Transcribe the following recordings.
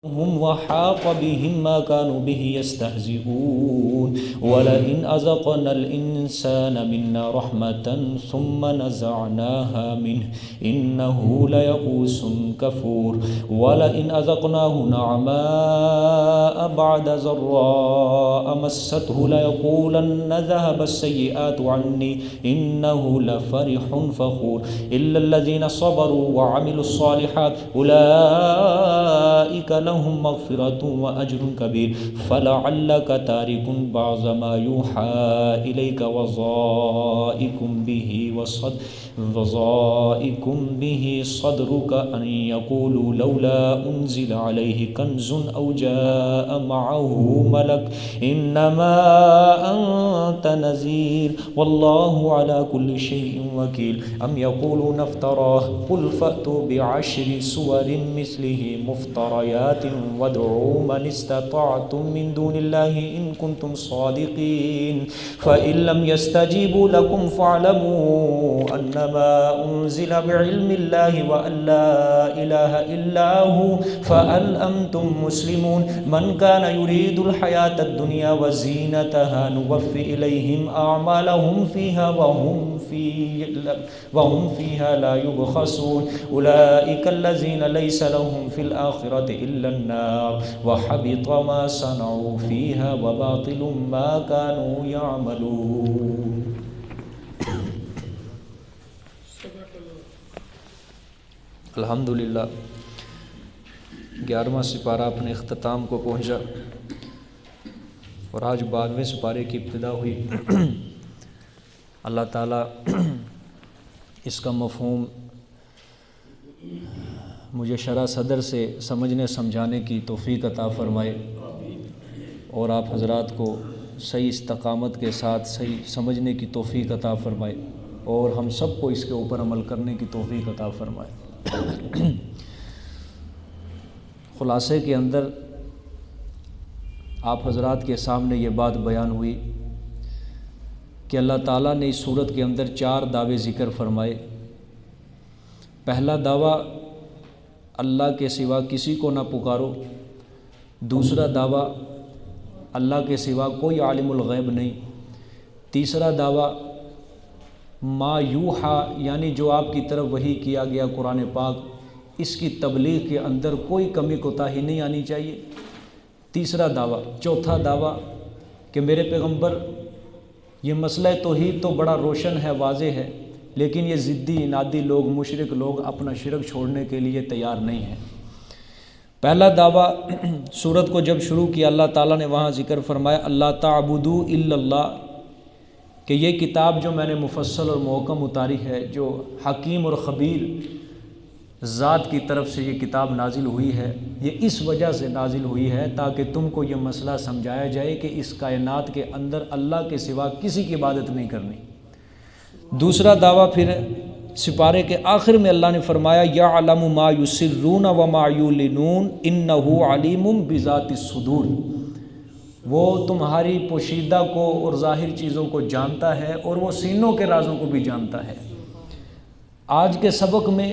هم وحاق بهم ما كانوا به يستهزئون ولئن أذقنا الإنسان منا رحمة ثم نزعناها منه إنه ليئوس كفور ولئن أذقناه نعماء بعد ضراء مسته ليقولن ذهب السيئات عني إنه لفرح فخور إلا الذين صبروا وعملوا الصالحات أولئك لهم مغفرة وأجر كبير فلعلك تارك بعض ما يوحى إليك وضائق به صدرك أن يقولوا لولا أنزل عليه كنز أو جاء معه ملك إنما أنت نذير والله على كل شيء وكيل أم يقولون افتراه قل فأتوا بعشر سور مثله مفتريات وادعوا من استطعتم من دون الله إن كنتم صادقين فإن لم يستجيبوا لكم فاعلموا أنما أنزل بعلم الله وأن لا إله إلا هو فهل أنتم مسلمون من كان يريد الحياة الدنيا وزينتها نوفي إليهم أعمالهم فيها وهم فيها لا يبخسون أولئك الذين ليس لهم في الآخرة إلا النار وحبط ما صنعوا فيها وباطل ما كانوا يعملون. الحمدللہ 11واں سپارہ اپنے اختتام کو پہنچا اور آج 12ویں سپارے کی ابتدا ہوئی. اللہ تعالیٰ اس کا مفہوم مجھے شرح صدر سے سمجھنے سمجھانے کی توفیق عطا فرمائے اور آپ حضرات کو صحیح استقامت کے ساتھ صحیح سمجھنے کی توفیق عطا فرمائے اور ہم سب کو اس کے اوپر عمل کرنے کی توفیق عطا فرمائے. خلاصے کے اندر آپ حضرات کے سامنے یہ بات بیان ہوئی کہ اللہ تعالیٰ نے اس صورت کے اندر 4 دعوے ذکر فرمائے. پہلا دعویٰ اللہ کے سوا کسی کو نہ پکارو. دوسرا دعویٰ اللہ کے سوا کوئی عالم الغیب نہیں. تیسرا دعویٰ ما یوحا یعنی جو آپ کی طرف وحی کیا گیا قرآن پاک اس کی تبلیغ کے اندر کوئی کمی کوتاہی نہیں آنی چاہیے. تیسرا دعویٰ. چوتھا دعویٰ کہ میرے پیغمبر یہ مسئلہ توحید تو بڑا روشن ہے، واضح ہے، لیکن یہ ضدی انادی لوگ، مشرک لوگ اپنا شرک چھوڑنے کے لیے تیار نہیں ہیں. پہلا دعویٰ سورت کو جب شروع کیا اللہ تعالیٰ نے وہاں ذکر فرمایا اللہ تعبدوا الا اللہ، کہ یہ کتاب جو میں نے مفصل اور محکم اتاری ہے، جو حکیم اور خبیر ذات کی طرف سے یہ کتاب نازل ہوئی ہے، یہ اس وجہ سے نازل ہوئی ہے تاکہ تم کو یہ مسئلہ سمجھایا جائے کہ اس کائنات کے اندر اللہ کے سوا کسی کی عبادت نہیں کرنی. دوسرا دعویٰ پھر سپارے کے آخر میں اللہ نے فرمایا یعلم ما یسرون وما یعلنون انہ علیم بذات الصدور، وہ تمہاری پوشیدہ کو اور ظاہر چیزوں کو جانتا ہے اور وہ سینوں کے رازوں کو بھی جانتا ہے. آج کے سبق میں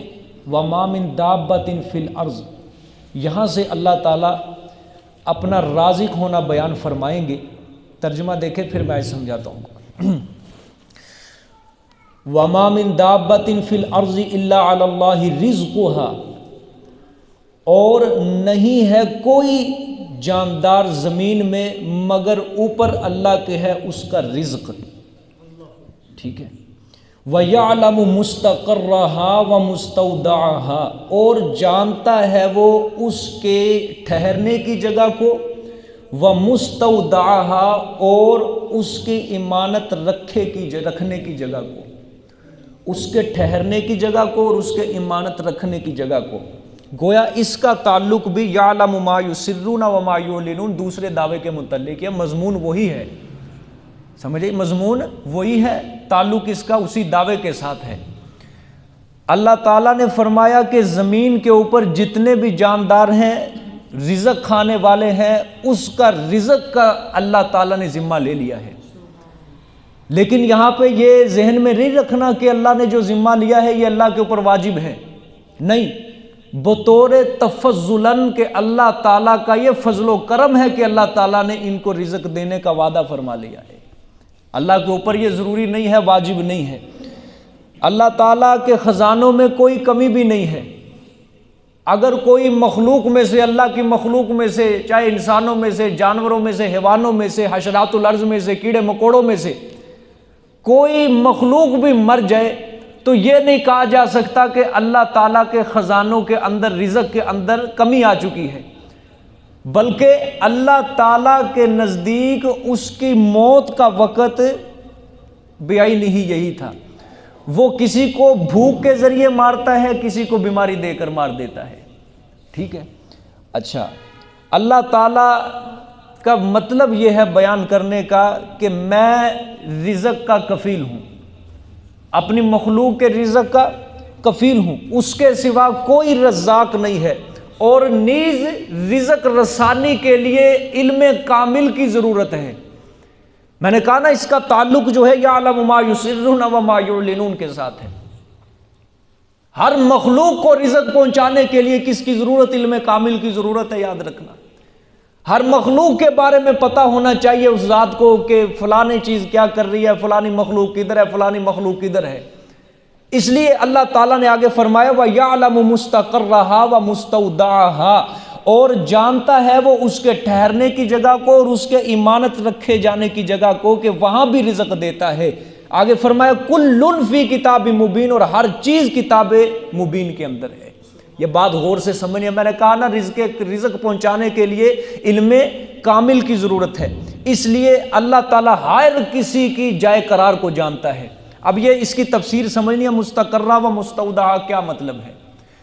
وما من دابۃ فی الارض، یہاں سے اللہ تعالیٰ اپنا رازق ہونا بیان فرمائیں گے. ترجمہ دیکھیں پھر میں سمجھاتا ہوں. وما من دابۃ فی الارض الا علی اللہ رزقها، اور نہیں ہے کوئی جاندار زمین میں مگر اوپر اللہ کے ہے اس کا رزق. ٹھیک ہے. وَيَعْلَمُ مُسْتَقَرَّهَا وَمُسْتَوْدَعَهَا، اور جانتا ہے وہ اس کے ٹھہرنے کی جگہ کو، وَمُسْتَوْدَعَهَا، اور اس کی امانت رکھنے کی جگہ کو، اس کے ٹھہرنے کی جگہ کو اور اس کے امانت رکھنے کی جگہ کو. گویا اس کا تعلق بھی یعلم ما یسرون وما یعلنون دوسرے دعوے کے متعلق ہے. مضمون وہی ہے، سمجھے، مضمون وہی ہے، تعلق اس کا اسی دعوے کے ساتھ ہے. اللہ تعالیٰ نے فرمایا کہ زمین کے اوپر جتنے بھی جاندار ہیں، رزق کھانے والے ہیں، اس کا رزق کا اللہ تعالیٰ نے ذمہ لے لیا ہے. لیکن یہاں پہ یہ ذہن میں نہیں رکھنا کہ اللہ نے جو ذمہ لیا ہے یہ اللہ کے اوپر واجب ہے. نہیں، بطور تفضلاً کہ اللہ تعالیٰ کا یہ فضل و کرم ہے کہ اللہ تعالیٰ نے ان کو رزق دینے کا وعدہ فرما لیا ہے۔ اللہ کے اوپر یہ ضروری نہیں ہے، واجب نہیں ہے۔ اللہ تعالیٰ کے خزانوں میں کوئی کمی بھی نہیں ہے۔ اگر کوئی مخلوق میں سے، اللہ کی مخلوق میں سے، چاہے انسانوں میں سے، جانوروں میں سے، حیوانوں میں سے، حشرات الارض میں سے، کیڑے مکوڑوں میں سے کوئی مخلوق بھی مر جائے تو یہ نہیں کہا جا سکتا کہ اللہ تعالیٰ کے خزانوں کے اندر، رزق کے اندر کمی آ چکی ہے، بلکہ اللہ تعالیٰ کے نزدیک اس کی موت کا وقت بیعین ہی یہی تھا۔ وہ کسی کو بھوک کے ذریعے مارتا ہے، کسی کو بیماری دے کر مار دیتا ہے، ٹھیک ہے۔ اچھا، اللہ تعالیٰ کا مطلب یہ ہے بیان کرنے کا کہ میں رزق کا کفیل ہوں، اپنی مخلوق کے رزق کا کفیل ہوں، اس کے سوا کوئی رزاق نہیں ہے، اور نیز رزق رسانی کے لیے علم کامل کی ضرورت ہے۔ میں نے کہا نا اس کا تعلق جو ہے یعلم ما یسرون و ما یعلنون کے ساتھ ہے۔ ہر مخلوق کو رزق پہنچانے کے لیے کس کی ضرورت؟ علم کامل کی ضرورت ہے، یاد رکھنا۔ ہر مخلوق کے بارے میں پتہ ہونا چاہیے اس ذات کو کہ فلانی چیز کیا کر رہی ہے، فلانی مخلوق کدھر ہے، فلانی مخلوق کدھر ہے۔ اس لیے اللہ تعالیٰ نے آگے فرمایا وَيَعْلَمُ مُسْتَقَرَّهَا وَمُسْتَوْدَعَهَا، اور جانتا ہے وہ اس کے ٹھہرنے کی جگہ کو اور اس کے امانت رکھے جانے کی جگہ کو، کہ وہاں بھی رزق دیتا ہے۔ آگے فرمایا کُلٌّ فِی کتاب مبین، اور ہر چیز کتاب مبین کے اندر ہے۔ یہ بات غور سے سمجھیں، میں نے کہا نا رزق پہنچانے کے لیے علم کامل کی ضرورت ہے، اس لیے اللہ تعالیٰ ہر کسی کی جائے قرار کو جانتا ہے۔ اب یہ اس کی تفسیر سمجھنی ہے، مستقرہ و مستودعہ کیا مطلب ہے۔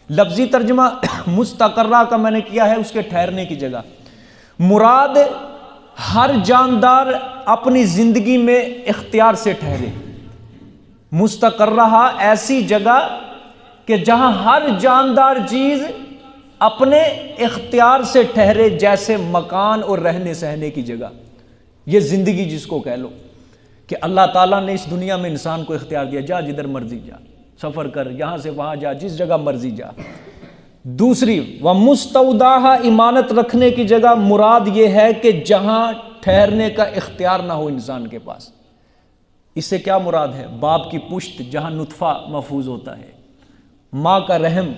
لفظی ترجمہ مستقرہ کا میں نے کیا ہے اس کے ٹھہرنے کی جگہ، مراد ہر جاندار اپنی زندگی میں اختیار سے ٹھہرے۔ مستقرہ ایسی جگہ کہ جہاں ہر جاندار چیز اپنے اختیار سے ٹھہرے، جیسے مکان اور رہنے سہنے کی جگہ، یہ زندگی جس کو کہہ لو، کہ اللہ تعالیٰ نے اس دنیا میں انسان کو اختیار دیا، جا جدھر مرضی جا، سفر کر، یہاں سے وہاں جا، جس جگہ مرضی جا۔ دوسری وَمُسْتَوْدَعَهَا، امانت رکھنے کی جگہ، مراد یہ ہے کہ جہاں ٹھہرنے کا اختیار نہ ہو انسان کے پاس۔ اس سے کیا مراد ہے؟ باپ کی پشت جہاں نطفہ محفوظ ہوتا ہے، ماں کا رحم،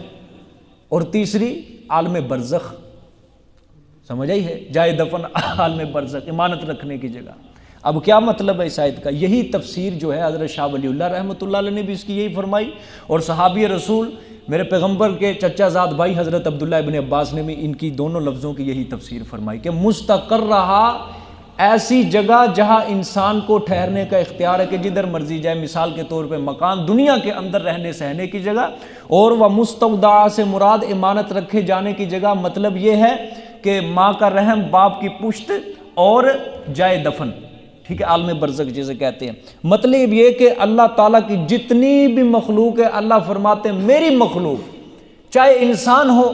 اور تیسری عالم برزخ، سمجھ آئی ہے، جائے دفن عالم برزخ، امانت رکھنے کی جگہ۔ اب کیا مطلب ہے اس آیت کا؟ یہی تفسیر جو ہے حضرت شاہ ولی اللہ رحمۃ اللہ علیہ نے بھی اس کی یہی فرمائی، اور صحابی رسول میرے پیغمبر کے چچا زاد بھائی حضرت عبداللہ ابن عباس نے بھی ان کی دونوں لفظوں کی یہی تفسیر فرمائی کہ مستقرہ ایسی جگہ جہاں انسان کو ٹھہرنے کا اختیار ہے کہ جدھر مرضی جائے، مثال کے طور پہ مکان، دنیا کے اندر رہنے سہنے کی جگہ، اور وہ مستودع سے مراد امانت رکھے جانے کی جگہ، مطلب یہ ہے کہ ماں کا رحم، باپ کی پشت اور جائے دفن، ٹھیک ہے، عالم برزخ جسے کہتے ہیں۔ مطلب یہ کہ اللہ تعالیٰ کی جتنی بھی مخلوق ہے، اللہ فرماتے ہیں میری مخلوق، چاہے انسان ہو،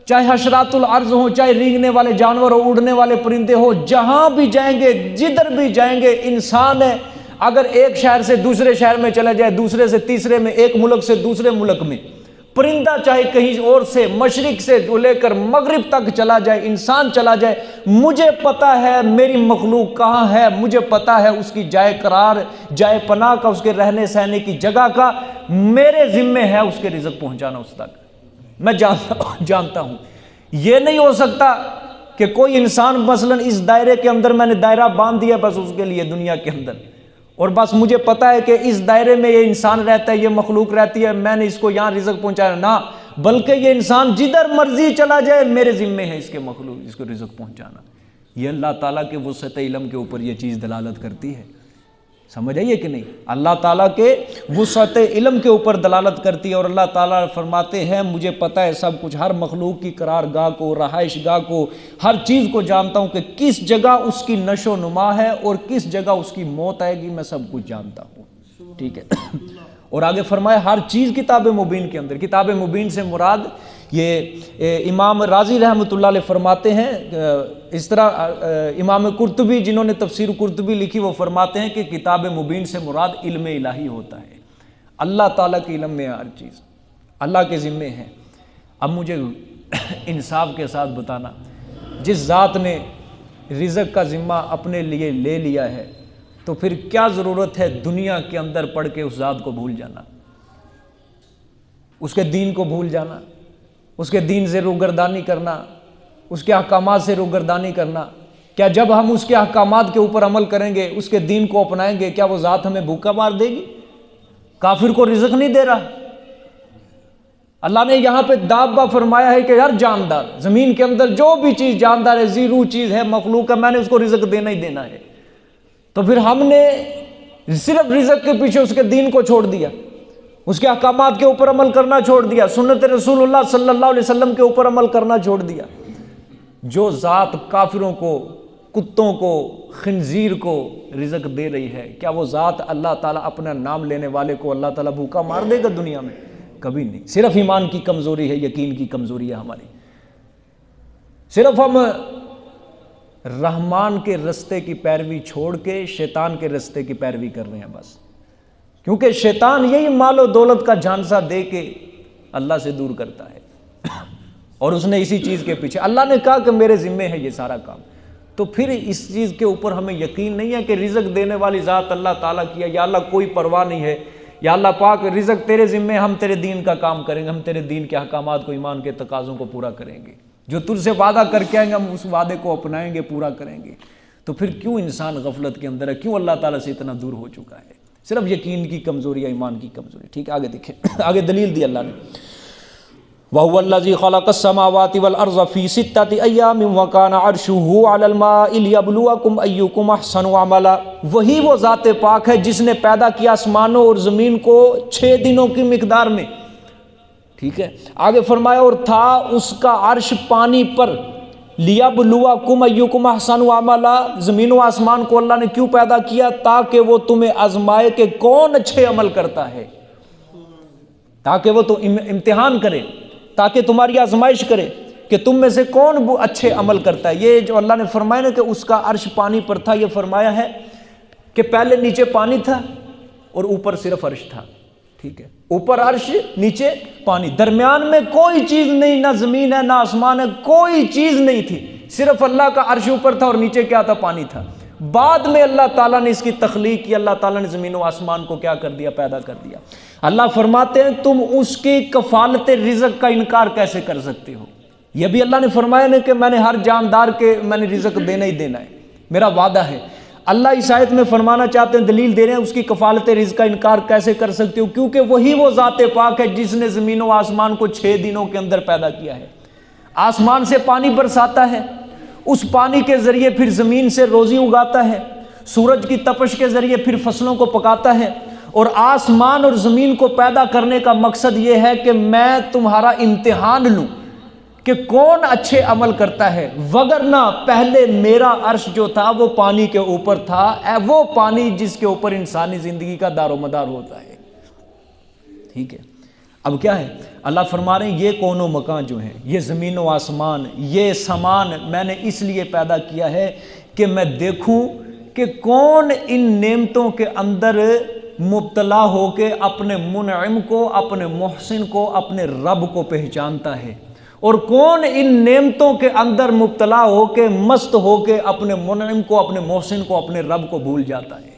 چاہے حشرات الارض ہو، چاہے رینگنے والے جانور ہو، اڑنے والے پرندے ہو، جہاں بھی جائیں گے، جدھر بھی جائیں گے، انسان ہے، اگر ایک شہر سے دوسرے شہر میں چلا جائے، دوسرے سے تیسرے میں، ایک ملک سے دوسرے ملک میں، پرندہ چاہے کہیں اور سے، مشرق سے لے کر مغرب تک چلا جائے، انسان چلا جائے، مجھے پتا ہے میری مخلوق کہاں ہے، مجھے پتا ہے اس کی جائے قرار، جائے پناہ کا، اس کے رہنے سہنے کی جگہ کا، میرے ذمے ہے اس کے رزق پہنچانا اس تک، میں جانتا ہوں۔ یہ نہیں ہو سکتا کہ کوئی انسان مثلا اس دائرے کے اندر میں نے دائرہ باندھ دیا بس اس کے لیے دنیا کے اندر، اور بس مجھے پتا ہے کہ اس دائرے میں یہ انسان رہتا ہے، یہ مخلوق رہتی ہے، میں نے اس کو یہاں رزق پہنچایا، نہ، بلکہ یہ انسان جدھر مرضی چلا جائے میرے ذمے ہے اس کے مخلوق، اس کو رزق پہنچانا۔ یہ اللہ تعالیٰ کے وسعت علم کے اوپر یہ چیز دلالت کرتی ہے، سمجھ آئیے کہ نہیں؟ اللہ تعالیٰ کے وسعت علم کے اوپر دلالت کرتی ہے، اور اللہ تعالیٰ فرماتے ہیں مجھے پتہ ہے سب کچھ، ہر مخلوق کی قرار گاہ کو، رہائش گاہ کو، ہر چیز کو جانتا ہوں کہ کس جگہ اس کی نشو و نما ہے اور کس جگہ اس کی موت آئے گی، میں سب کچھ جانتا ہوں، ٹھیک ہے۔ اور آگے فرمایا ہر چیز کتاب مبین کے اندر۔ کتاب مبین سے مراد یہ امام راضی رحمۃ اللہ علیہ فرماتے ہیں، اس طرح امام قرطبی جنہوں نے تفسیر قرطبی لکھی وہ فرماتے ہیں کہ کتاب مبین سے مراد علم الہی ہوتا ہے، اللہ تعالیٰ کے علم میں ہر چیز اللہ کے ذمے ہے۔ اب مجھے انصاف کے ساتھ بتانا، جس ذات نے رزق کا ذمہ اپنے لیے لے لیا ہے تو پھر کیا ضرورت ہے دنیا کے اندر پڑھ کے اس ذات کو بھول جانا، اس کے دین کو بھول جانا، اس کے دین سے روگردانی کرنا، اس کے احکامات سے روگردانی کرنا؟ کیا جب ہم اس کے احکامات کے اوپر عمل کریں گے، اس کے دین کو اپنائیں گے، کیا وہ ذات ہمیں بھوکا مار دے گی؟ کافر کو رزق نہیں دے رہا؟ اللہ نے یہاں پہ دابہ فرمایا ہے کہ ہر جاندار، زمین کے اندر جو بھی چیز جاندار ہے، زیرو چیز ہے، مخلوق ہے، میں نے اس کو رزق دینا ہی دینا ہے۔ تو پھر ہم نے صرف رزق کے پیچھے اس کے دین کو چھوڑ دیا، اس کے احکامات کے اوپر عمل کرنا چھوڑ دیا، سنت رسول اللہ صلی اللہ علیہ وسلم کے اوپر عمل کرنا چھوڑ دیا۔ جو ذات کافروں کو، کتوں کو، خنزیر کو رزق دے رہی ہے، کیا وہ ذات اللہ تعالیٰ اپنا نام لینے والے کو اللہ تعالیٰ بھوکا مار دے گا دنیا میں؟ کبھی نہیں۔ صرف ایمان کی کمزوری ہے، یقین کی کمزوری ہے ہماری۔ صرف ہم رحمان کے رستے کی پیروی چھوڑ کے شیطان کے رستے کی پیروی کر رہے ہیں بس، کیونکہ شیطان یہی مال و دولت کا جھانسا دے کے اللہ سے دور کرتا ہے، اور اس نے اسی چیز کے پیچھے، اللہ نے کہا کہ میرے ذمے ہے یہ سارا کام، تو پھر اس چیز کے اوپر ہمیں یقین نہیں ہے کہ رزق دینے والی ذات اللہ تعالیٰ کی ہے، یا اللہ کوئی پرواہ نہیں ہے، یا اللہ پاک رزق تیرے ذمے، ہم تیرے دین کا کام کریں گے، ہم تیرے دین کے احکامات کو، ایمان کے تقاضوں کو پورا کریں گے، جو تجھ سے وعدہ کر کے آئیں گے ہم اس وعدے کو اپنائیں گے، پورا کریں گے۔ تو پھر کیوں انسان غفلت کے اندر ہے، کیوں اللہ تعالیٰ سے اتنا دور ہو چکا ہے؟ صرف یقین کی کمزوری ہے، ایمان کی کمزوری۔ ٹھیک ہے، آگے دیکھیں، آگے دلیل دی اللہ نے، وَهُوَ الَّذِي خَلَقَ السَّمَاوَاتِ وَالْأَرْضَ فِي سِتَّةِ أَيَّامٍ وَكَانَ عَرْشُهُ عَلَى الْمَاءِ لِيَبْلُوَكُمْ أَيُّكُمْ أَحْسَنُ عَمَلًا۔ وہی وہ ذات پاک ہے جس نے پیدا کیا آسمانوں اور زمین کو 6 دنوں کی مقدار میں۔ ٹھیک ہے، آگے فرمایا اور تھا اس کا عرش پانی پر، لِيَبْلُوَكُمْ أَيُّكُمْ أَحْسَنُ عَمَلًا۔ زمین و آسمان کو اللہ نے کیوں پیدا کیا؟ تاکہ وہ تمہیں آزمائے کہ کون اچھے عمل کرتا ہے، تاکہ وہ تو امتحان کرے، تاکہ تمہاری آزمائش کرے کہ تم میں سے کون اچھے عمل کرتا ہے۔ یہ جو اللہ نے فرمایا نا کہ اس کا عرش پانی پر تھا، یہ فرمایا ہے کہ پہلے نیچے پانی تھا اور اوپر صرف عرش تھا۔ ٹھیک ہے، اوپر عرش، نیچے پانی، درمیان میں کوئی چیز نہیں، نہ زمین ہے نہ آسمان ہے، کوئی چیز نہیں تھی، صرف اللہ کا عرش اوپر تھا اور نیچے کیا تھا؟ پانی تھا۔ بعد میں اللہ تعالیٰ نے اس کی تخلیق کی، اللہ تعالیٰ نے زمین و آسمان کو کیا کر دیا؟ پیدا کر دیا۔ اللہ فرماتے ہیں تم اس کی کفالت رزق کا انکار کیسے کر سکتے ہو؟ یہ بھی اللہ نے فرمایا نا کہ میں نے ہر جاندار کے میں نے رزق دینا ہی دینا ہے، میرا وعدہ ہے۔ اللہ اس آیت میں فرمانا چاہتے ہیں، دلیل دے رہے ہیں اس کی کفالت رزق کا انکار کیسے کر سکتے ہو؟ کیونکہ وہی وہ ذات پاک ہے جس نے زمین و آسمان کو 6 دنوں کے اندر پیدا کیا ہے۔ آسمان سے پانی برساتا ہے، اس پانی کے ذریعے پھر زمین سے روزی اگاتا ہے، سورج کی تپش کے ذریعے پھر فصلوں کو پکاتا ہے، اور آسمان اور زمین کو پیدا کرنے کا مقصد یہ ہے کہ میں تمہارا امتحان لوں کہ کون اچھے عمل کرتا ہے، وگرنہ پہلے میرا عرش جو تھا وہ پانی کے اوپر تھا، وہ پانی جس کے اوپر انسانی زندگی کا دار و مدار ہوتا ہے۔ ٹھیک ہے، اب کیا ہے؟ اللہ فرما رہے ہیں یہ کون و مکان جو ہیں، یہ زمین و آسمان، یہ سامان میں نے اس لیے پیدا کیا ہے کہ میں دیکھوں کہ کون ان نعمتوں کے اندر مبتلا ہو کے اپنے منعم کو، اپنے محسن کو، اپنے رب کو پہچانتا ہے، اور کون ان نعمتوں کے اندر مبتلا ہو کے مست ہو کے اپنے منعم کو، اپنے محسن کو، اپنے رب کو بھول جاتا ہے۔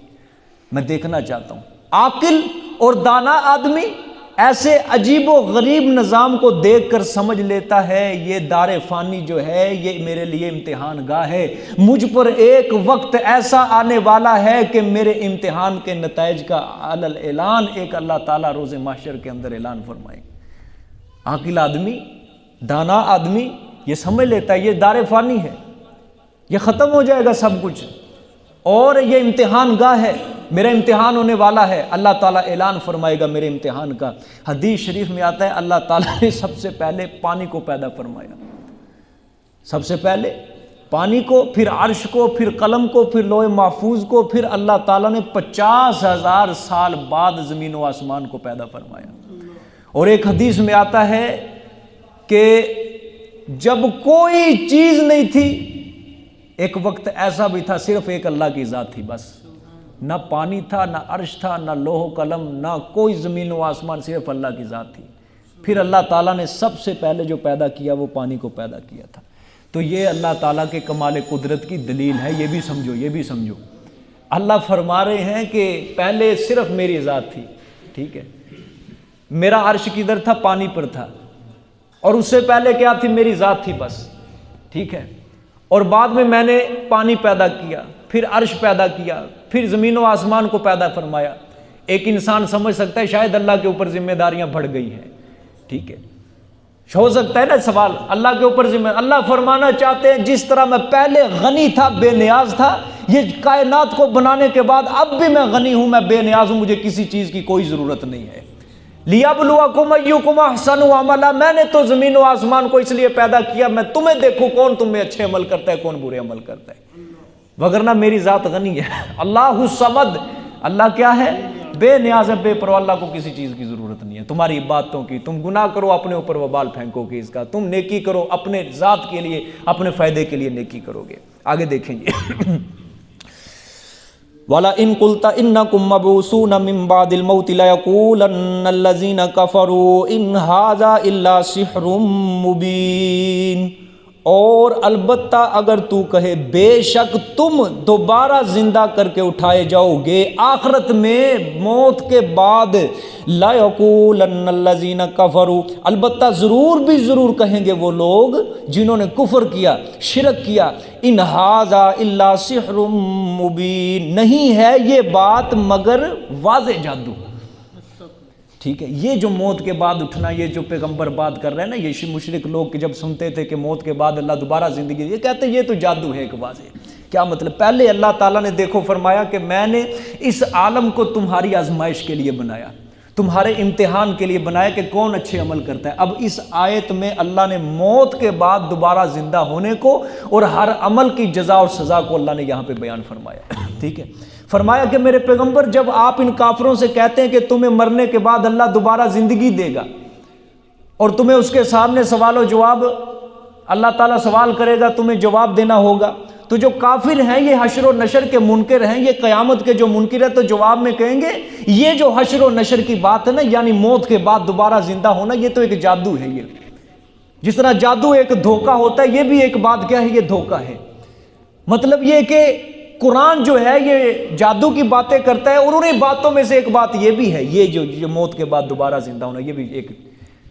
میں دیکھنا چاہتا ہوں۔ عاقل اور دانا آدمی ایسے عجیب و غریب نظام کو دیکھ کر سمجھ لیتا ہے یہ دار فانی جو ہے یہ میرے لیے امتحان گاہ ہے، مجھ پر ایک وقت ایسا آنے والا ہے کہ میرے امتحان کے نتائج کا علل اعلان ایک اللہ تعالیٰ روز محشر کے اندر اعلان فرمائے۔ عاقل آدمی، دانا آدمی یہ سمجھ لیتا ہے یہ دار فانی ہے، یہ ختم ہو جائے گا سب کچھ، اور یہ امتحان گاہ ہے، میرا امتحان ہونے والا ہے۔ اللہ تعالیٰ اعلان فرمائے گا میرے امتحان کا۔ حدیث شریف میں آتا ہے اللہ تعالیٰ نے سب سے پہلے پانی کو پیدا فرمایا، سب سے پہلے پانی کو، پھر عرش کو، پھر قلم کو، پھر لوح محفوظ کو، پھر اللہ تعالیٰ نے 50,000 سال بعد زمین و آسمان کو پیدا فرمایا۔ اور ایک حدیث میں آتا ہے کہ جب کوئی چیز نہیں تھی، ایک وقت ایسا بھی تھا صرف ایک اللہ کی ذات تھی بس، نہ پانی تھا، نہ عرش تھا، نہ لوح و قلم، نہ کوئی زمین و آسمان، صرف اللہ کی ذات تھی۔ پھر اللہ تعالیٰ نے سب سے پہلے جو پیدا کیا وہ پانی کو پیدا کیا تھا۔ تو یہ اللہ تعالیٰ کے کمال قدرت کی دلیل ہے، یہ بھی سمجھو، یہ بھی سمجھو۔ اللہ فرما رہے ہیں کہ پہلے صرف میری ذات تھی، ٹھیک ہے، میرا عرش کدھر تھا؟ پانی پر تھا، اور اس سے پہلے کیا تھی؟ میری ذات تھی بس، ٹھیک ہے، اور بعد میں نے پانی پیدا کیا، پھر عرش پیدا کیا، پھر زمین و آسمان کو پیدا فرمایا۔ ایک انسان سمجھ سکتا ہے شاید اللہ کے اوپر ذمہ داریاں بڑھ گئی ہیں، ٹھیک ہے، ہو سکتا ہے نا سوال، اللہ کے اوپر ذمہ۔ اللہ فرمانا چاہتے ہیں جس طرح میں پہلے غنی تھا، بے نیاز تھا، یہ کائنات کو بنانے کے بعد اب بھی میں غنی ہوں، میں بے نیاز ہوں، مجھے کسی چیز کی کوئی ضرورت نہیں ہے۔ لِيَبْلُوَكُمْ أَيُّكُمْ أَحْسَنُ عَمَلًا، میں نے تو زمین و آسمان کو اس لیے پیدا کیا میں تمہیں دیکھوں کون تم میں اچھے عمل کرتا ہے، کون برے عمل کرتا ہے، وگرنہ میری ذات غنی ہے۔ اللہ الصمد، اللہ کیا ہے؟ بے نیاز ہے، بے پرواہ، اللہ کو کسی چیز کی ضرورت نہیں ہے تمہاری باتوں کی۔ تم گناہ کرو اپنے اوپر وبال پھینکو گے اس کا، تم نیکی کرو اپنے ذات کے لیے، اپنے فائدے کے لیے نیکی کرو گے۔ آگے دیکھیں گے وَلَئِن قُلْتَ إِنَّكُمْ مَبْعُوثُونَ مِن بَعْدِ الْمَوْتِ لَيَقُولَنَّ الَّذِينَ كَفَرُوا إِنْ هَذَا إِلَّا سِحْرٌ مُبِينٌ، اور البتہ اگر تو کہے بے شک تم دوبارہ زندہ کر کے اٹھائے جاؤ گے آخرت میں موت کے بعد، لَيَقُولَنَّ الَّذِينَ كَفَرُوا، البتہ ضرور بھی ضرور کہیں گے وہ لوگ جنہوں نے کفر کیا، شرک کیا، إِنْ هَذَا إِلَّا سِحْرٌ مُبِينٌ، نہیں ہے یہ بات مگر واضح جادو، ٹھیک ہے۔ یہ جو موت کے بعد اٹھنا، یہ جو پیغمبر بات کر رہے ہیں نا، یہ مشرک لوگ کہ جب سنتے تھے کہ موت کے بعد اللہ دوبارہ زندگی، یہ کہتے ہیں یہ تو جادو ہے ایک واضح۔ کیا مطلب؟ پہلے اللہ تعالیٰ نے دیکھو فرمایا کہ میں نے اس عالم کو تمہاری آزمائش کے لیے بنایا، تمہارے امتحان کے لیے بنایا کہ کون اچھے عمل کرتا ہے۔ اب اس آیت میں اللہ نے موت کے بعد دوبارہ زندہ ہونے کو اور ہر عمل کی جزا اور سزا کو اللہ نے یہاں پہ بیان فرمایا، ٹھیک ہے۔ فرمایا کہ میرے پیغمبر جب آپ ان کافروں سے کہتے ہیں کہ تمہیں مرنے کے بعد اللہ دوبارہ زندگی دے گا اور تمہیں اس کے سامنے سوال و جواب، اللہ تعالیٰ سوال کرے گا، تمہیں جواب دینا ہوگا، تو جو کافر ہیں یہ حشر و نشر کے منکر ہیں، یہ قیامت کے جو منکر ہیں، تو جواب میں کہیں گے یہ جو حشر و نشر کی بات ہے نا، یعنی موت کے بعد دوبارہ زندہ ہونا، یہ تو ایک جادو ہے۔ یہ جس طرح جادو ایک دھوکہ ہوتا ہے، یہ بھی ایک بات کیا ہے؟ یہ دھوکہ ہے۔ مطلب یہ کہ قرآن جو ہے یہ جادو کی باتیں کرتا ہے، اور انہیں باتوں میں سے ایک بات یہ بھی ہے، یہ جو موت کے بعد دوبارہ زندہ ہونا، یہ بھی ایک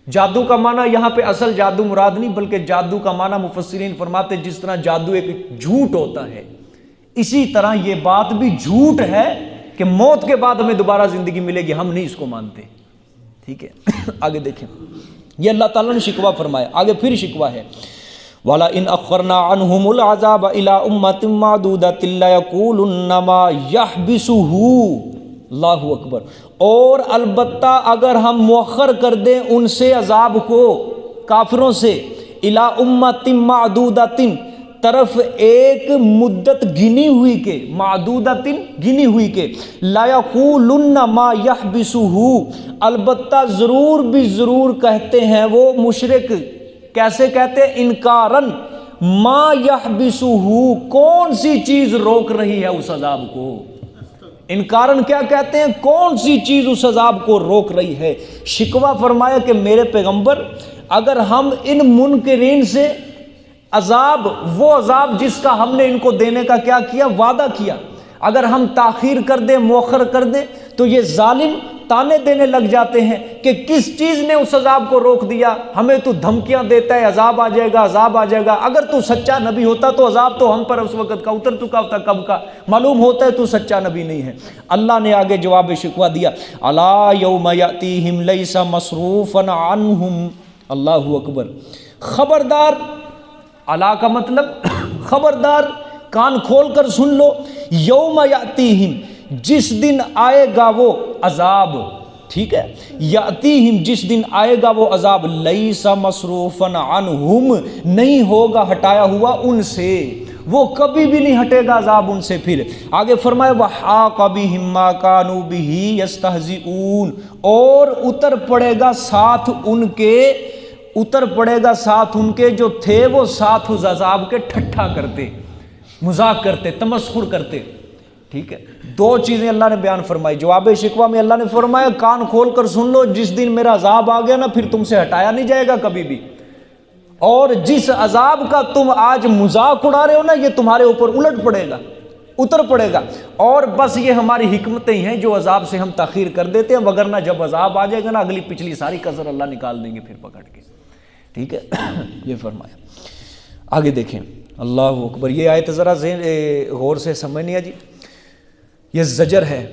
جادو کا معنی یہاں پہ اصل جادو مراد نہیں، بلکہ جادو کا معنی مفسرین فرماتے جس طرح جادو ایک جھوٹ ہوتا ہے، اسی طرح یہ بات بھی جھوٹ ہے کہ موت کے بعد ہمیں دوبارہ زندگی ملے گی، ہم نہیں اس کو مانتے، ٹھیک ہے۔ آگے دیکھیں، یہ اللہ تعالیٰ نے شکوہ فرمایا، آگے پھر شکوہ ہے وَلَئِنْ أَخَّرْنَا عَنْهُمُ الْعَذَابَ إِلَىٰ أُمَّةٍ مَّعْدُودَةٍ لَّيَقُولُنَّ مَا يَحْبِسُهُ، اللہ اکبر، اور البتہ اگر ہم مؤخر کر دیں ان سے عذاب کو، کافروں سے، إِلَىٰ أُمَّةٍ مَّعْدُودَةٍ، طرف ایک مدت گنی ہوئی کے، معدودۃ گنی ہوئی کے، لَيَقُولُنَّ مَا يَحْبِسُهُ، البتہ ضرور بھی ضرور کہتے ہیں وہ مشرک، کیسے کہتے ہیں؟ انکارن، ما یحبسہ، کون سی چیز روک رہی ہے اس عذاب کو؟ انکارن کیا کہتے ہیں؟ کون سی چیز اس عذاب کو روک رہی ہے؟ شکوہ فرمایا کہ میرے پیغمبر اگر ہم ان منکرین سے عذاب، وہ عذاب جس کا ہم نے ان کو دینے کا کیا کیا؟ وعدہ کیا، اگر ہم تاخیر کر دیں، مؤخر کر دیں، تو یہ ظالم تانے دینے لگ جاتے ہیں کہ کس چیز نے اس عذاب کو روک دیا، ہمیں تو دھمکیاں دیتا ہے عذاب آ جائے گا، عذاب آ جائے گا، اگر تو سچا نبی ہوتا تو عذاب تو ہم پر اس وقت کا اتر چکا ہوتا، کب کا، معلوم ہوتا ہے تو سچا نبی نہیں ہے۔ اللہ نے آگے جواب شکوہ دیا، الا یوم یاتیہم لیس مصروفا عنہم، اللہ اکبر، خبردار، الا کا مطلب خبردار، کان کھول کر سن لو، یوم یاتیہم، جس دن آئے گا وہ عذاب، ٹھیک ہے، یاتیہم، جس دن آئے گا وہ عذاب، لیس مصروفا عنہم، نہیں ہوگا ہٹایا ہوا ان سے، وہ کبھی بھی نہیں ہٹے گا عذاب ان سے۔ پھر آگے فرمائے وحاق بہم ما کانوا بہ یستہزئون، اور اتر پڑے گا ساتھ ان کے، اتر پڑے گا ساتھ ان کے جو تھے وہ ساتھ اس عذاب کے ٹھٹھا کرتے، مذاق کرتے، تمسخر کرتے، ٹھیک ہے، دو چیزیں اللہ نے بیان فرمائی۔ جواب شکوہ میں اللہ نے فرمایا کان کھول کر سن لو، جس دن میرا عذاب آ گیا نا پھر تم سے ہٹایا نہیں جائے گا کبھی بھی، اور جس عذاب کا تم آج مذاق اڑا رہے ہو نا یہ تمہارے اوپر الٹ پڑے گا، اتر پڑے گا، اور بس یہ ہماری حکمتیں ہیں جو عذاب سے ہم تاخیر کر دیتے ہیں، وگرنہ جب عذاب آ جائے گا نا اگلی پچھلی ساری کسر اللہ نکال دیں گے پھر پکڑ کے، ٹھیک ہے۔ یہ فرمایا۔ آگے دیکھیں، اللہ اکبر، یہ آیت ذرا غور سے سمجھنی ہے جی، یہ زجر ہے،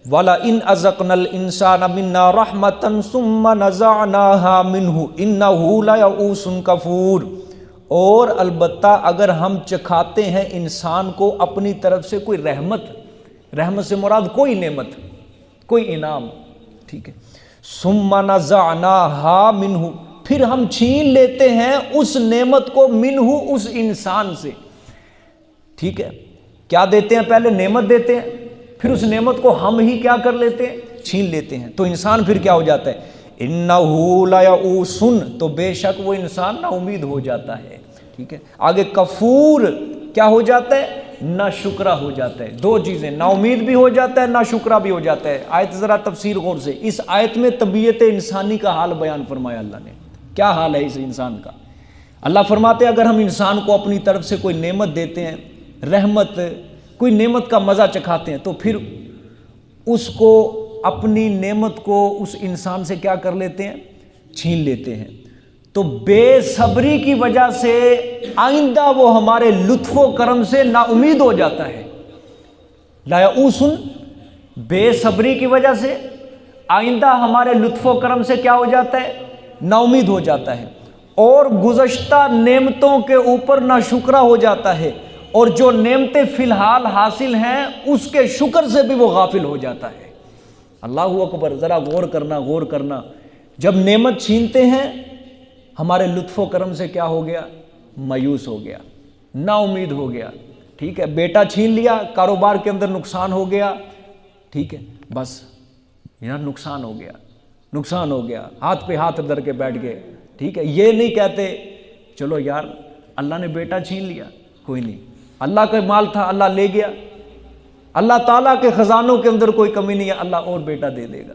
وَلَئِنْ أَذَقْنَا الْإِنسَانَ مِنَّا رَحْمَةً ثُمَّ نَزَعْنَاهَا مِنْهُ إِنَّهُ لَيَئُوسٌ کفور، اور البتہ اگر ہم چکھاتے ہیں انسان کو اپنی طرف سے کوئی رحمت، رحمت سے مراد کوئی نعمت، کوئی انعام، ٹھیک ہے، ثُمَّ نَزَعْنَاهَا مِنْهُ، پھر ہم چھین لیتے ہیں اس نعمت کو، منہ، اس انسان سے، ٹھیک ہے، کیا دیتے ہیں؟ پہلے نعمت دیتے ہیں، پھر اس نعمت کو ہم ہی کیا کر لیتے ہیں؟ چھین لیتے ہیں، تو انسان پھر کیا ہو جاتا ہے؟ اِنَّهُ لَيَئُوسٌ، تو بے شک وہ انسان نا امید ہو جاتا ہے، ٹھیک ہے۔ آگے کفور کیا ہو جاتا ہے؟ نا شکرہ ہو جاتا ہے، دو چیزیں، نا امید بھی ہو جاتا ہے، نا شکرہ بھی ہو جاتا ہے۔ آیت ذرا تفسیر غور سے، اس آیت میں طبیعت انسانی کا حال بیان فرمایا اللہ نے، کیا حال ہے اس انسان کا؟ اللہ فرماتے ہیں اگر ہم انسان کو اپنی طرف سے کوئی نعمت دیتے ہیں، رحمت، کوئی نعمت کا مزہ چکھاتے ہیں، تو پھر اس کو، اپنی نعمت کو اس انسان سے کیا کر لیتے ہیں؟ چھین لیتے ہیں، تو بے صبری کی وجہ سے آئندہ وہ ہمارے لطف و کرم سے نا امید ہو جاتا ہے۔ لا یئوس، بے صبری کی وجہ سے آئندہ ہمارے لطف و کرم سے کیا ہو جاتا ہے؟ نا امید ہو جاتا ہے، اور گزشتہ نعمتوں کے اوپر نا شکرہ ہو جاتا ہے، اور جو نعمتیں فی الحال حاصل ہیں اس کے شکر سے بھی وہ غافل ہو جاتا ہے۔ اللہ اکبر، ذرا غور کرنا، غور کرنا، جب نعمت چھینتے ہیں ہمارے لطف و کرم سے کیا ہو گیا؟ مایوس ہو گیا، نا امید ہو گیا، ٹھیک ہے، بیٹا چھین لیا، کاروبار کے اندر نقصان ہو گیا، ٹھیک ہے، بس یار نقصان ہو گیا، نقصان ہو گیا، ہاتھ پہ ہاتھ دھر کے بیٹھ گئے، ٹھیک ہے، یہ نہیں کہتے چلو یار اللہ نے بیٹا چھین لیا، کوئی نہیں، اللہ کا مال تھا اللہ لے گیا، اللہ تعالیٰ کے خزانوں کے اندر کوئی کمی نہیں ہے، اللہ اور بیٹا دے دے گا۔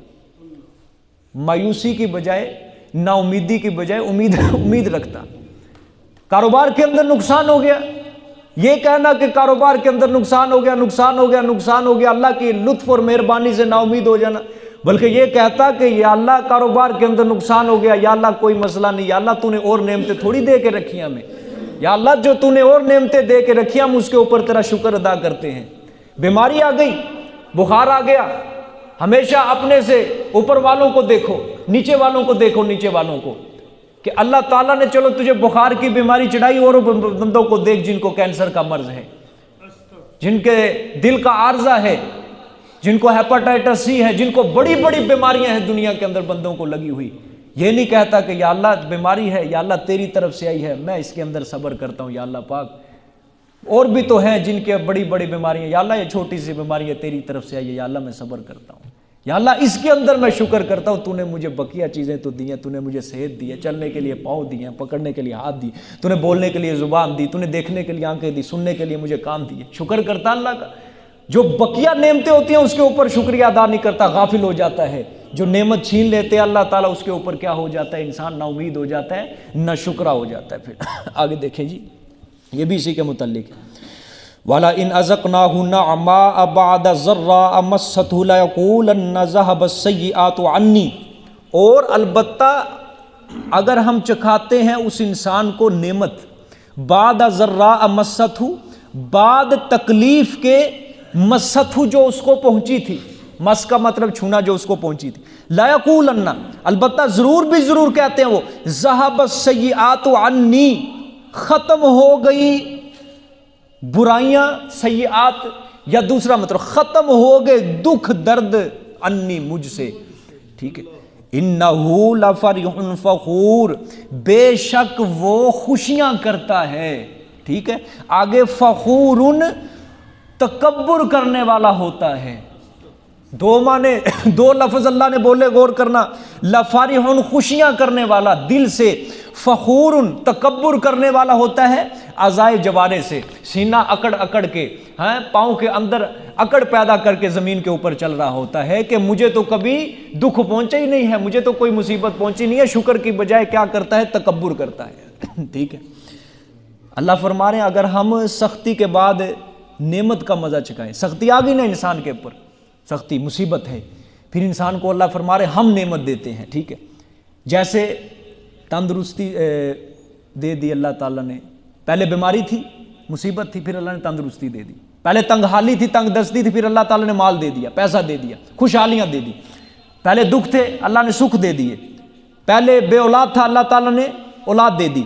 مایوسی کی بجائے، نا امیدی کی بجائے امید رکھتا۔ کاروبار کے اندر نقصان ہو گیا، یہ کہنا کہ کاروبار کے اندر نقصان ہو گیا، نقصان ہو گیا، نقصان ہو گیا، اللہ کی لطف اور مہربانی سے نا امید ہو جانا، بلکہ یہ کہتا کہ یا اللہ کاروبار کے اندر نقصان ہو گیا، یا اللہ کوئی مسئلہ نہیں، یا اللہ تو نے اور نعمتیں تھوڑی دے کے رکھی ہیں ہمیں، یا اللہ جو تو نے اور نعمتیں دے کے رکھی ہم اس کے اوپر تیرا شکر ادا کرتے ہیں۔ بیماری آ گئی، بخار آ گیا، ہمیشہ اپنے سے اوپر والوں کو دیکھو، نیچے والوں کو دیکھو، نیچے والوں کو، کہ اللہ تعالیٰ نے چلو تجھے بخار کی بیماری چڑھائی، اور بندوں کو دیکھ جن کو کینسر کا مرض ہے، جن کے دل کا عارضہ ہے، جن کو ہیپاٹائٹس سی ہے، جن کو بڑی بڑی بیماریاں ہیں دنیا کے اندر بندوں کو لگی ہوئی، یہ نہیں کہتا کہ یا اللہ بیماری ہے، یا اللہ تیری طرف سے آئی ہے، میں اس کے اندر صبر کرتا ہوں یا اللہ پاک، اور بھی تو ہیں جن کے بڑی بڑی بیماریاں، یا اللہ یہ چھوٹی سی بیماری ہے تیری طرف سے آئی ہے، یا اللہ میں صبر کرتا ہوں، یا اللہ اس کے اندر میں شکر کرتا ہوں، تو نے مجھے بقیہ چیزیں تو دی ہیں، تو نے مجھے صحت دی ہے، چلنے کے لیے پاؤں دیے ہیں، پکڑنے کے لیے ہاتھ دی، تو نے بولنے کے لیے زبان دی، تو نے دیکھنے کے لیے آنکھیں دی، سننے کے لیے مجھے کان دیے، شکر کرتا اللہ کا۔ جو بقیہ نعمتیں ہوتی ہیں اس کے اوپر شکریہ ادا نہیں کرتا، غافل ہو جاتا ہے۔ جو نعمت چھین لیتے ہیں اللہ تعالیٰ اس کے اوپر کیا ہو جاتا ہے؟ انسان نا امید ہو جاتا ہے، نا شکرہ ہو جاتا ہے۔ پھر آگے دیکھیں جی، یہ بھی اسی کے متعلق ہے۔ وَلَئِنْ أَذَقْنَاهُ نَعْمَاءَ بَعْدَ ضَرَّاءَ مَسَّتْهُ لَيَقُولَنَّ ذَهَبَ السَّيِّئَاتُ عَنِّي، اور البتہ اگر ہم چکھاتے ہیں اس انسان کو نعمت، بعد ضراء مَسَّتْهُ، بعد تکلیف کے، مَسَّتْهُ جو اس کو پہنچی تھی، مس کا مطلب چھونا، جو اس کو پہنچی تھی، لَيَقُولَنَّ، البتہ ضرور بھی ضرور کہتے ہیں وہ، ذَهَبَ السَّيِّئَاتُ عَنِّي، ختم ہو گئی برائیاں، سیئات، یا دوسرا مطلب ختم ہو گئے دکھ درد، انی مجھ سے، ٹھیک ہے۔ انہ لفرح فخور، بے شک وہ خوشیاں کرتا ہے، ٹھیک ہے۔ آگے فخور، تکبر کرنے والا ہوتا ہے، دو معنی، دو لفظ اللہ نے بولے، غور کرنا، لفرح خوشیاں کرنے والا دل سے، فخور تکبر کرنے والا ہوتا ہے۔ اعضائے جوارے سے، سینہ اکڑ اکڑ کے، پاؤں کے اندر اکڑ پیدا کر کے زمین کے اوپر چل رہا ہوتا ہے کہ مجھے تو کبھی دکھ پہنچا ہی نہیں ہے، مجھے تو کوئی مصیبت پہنچی نہیں ہے، شکر کی بجائے کیا کرتا ہے؟ تکبر کرتا ہے۔ ٹھیک ہے، اللہ فرما رہے ہیں اگر ہم سختی کے بعد نعمت کا مزہ چکھائیں، سختی آ گئی نا انسان کے اوپر، سختی مصیبت ہے، پھر انسان کو اللہ فرما رہے ہیں ہم نعمت دیتے ہیں۔ ٹھیک ہے، جیسے تندرستی دے دی اللہ تعالیٰ نے، پہلے بیماری تھی، مصیبت تھی، پھر اللہ نے تندرستی دے دی، پہلے تنگ حالی تھی، تنگ دستی تھی، پھر اللہ تعالیٰ نے مال دے دیا، پیسہ دے دیا، خوشحالیاں دے دی، پہلے دکھ تھے اللہ نے سکھ دے دیے، پہلے بے اولاد تھا اللہ تعالیٰ نے اولاد دے دی۔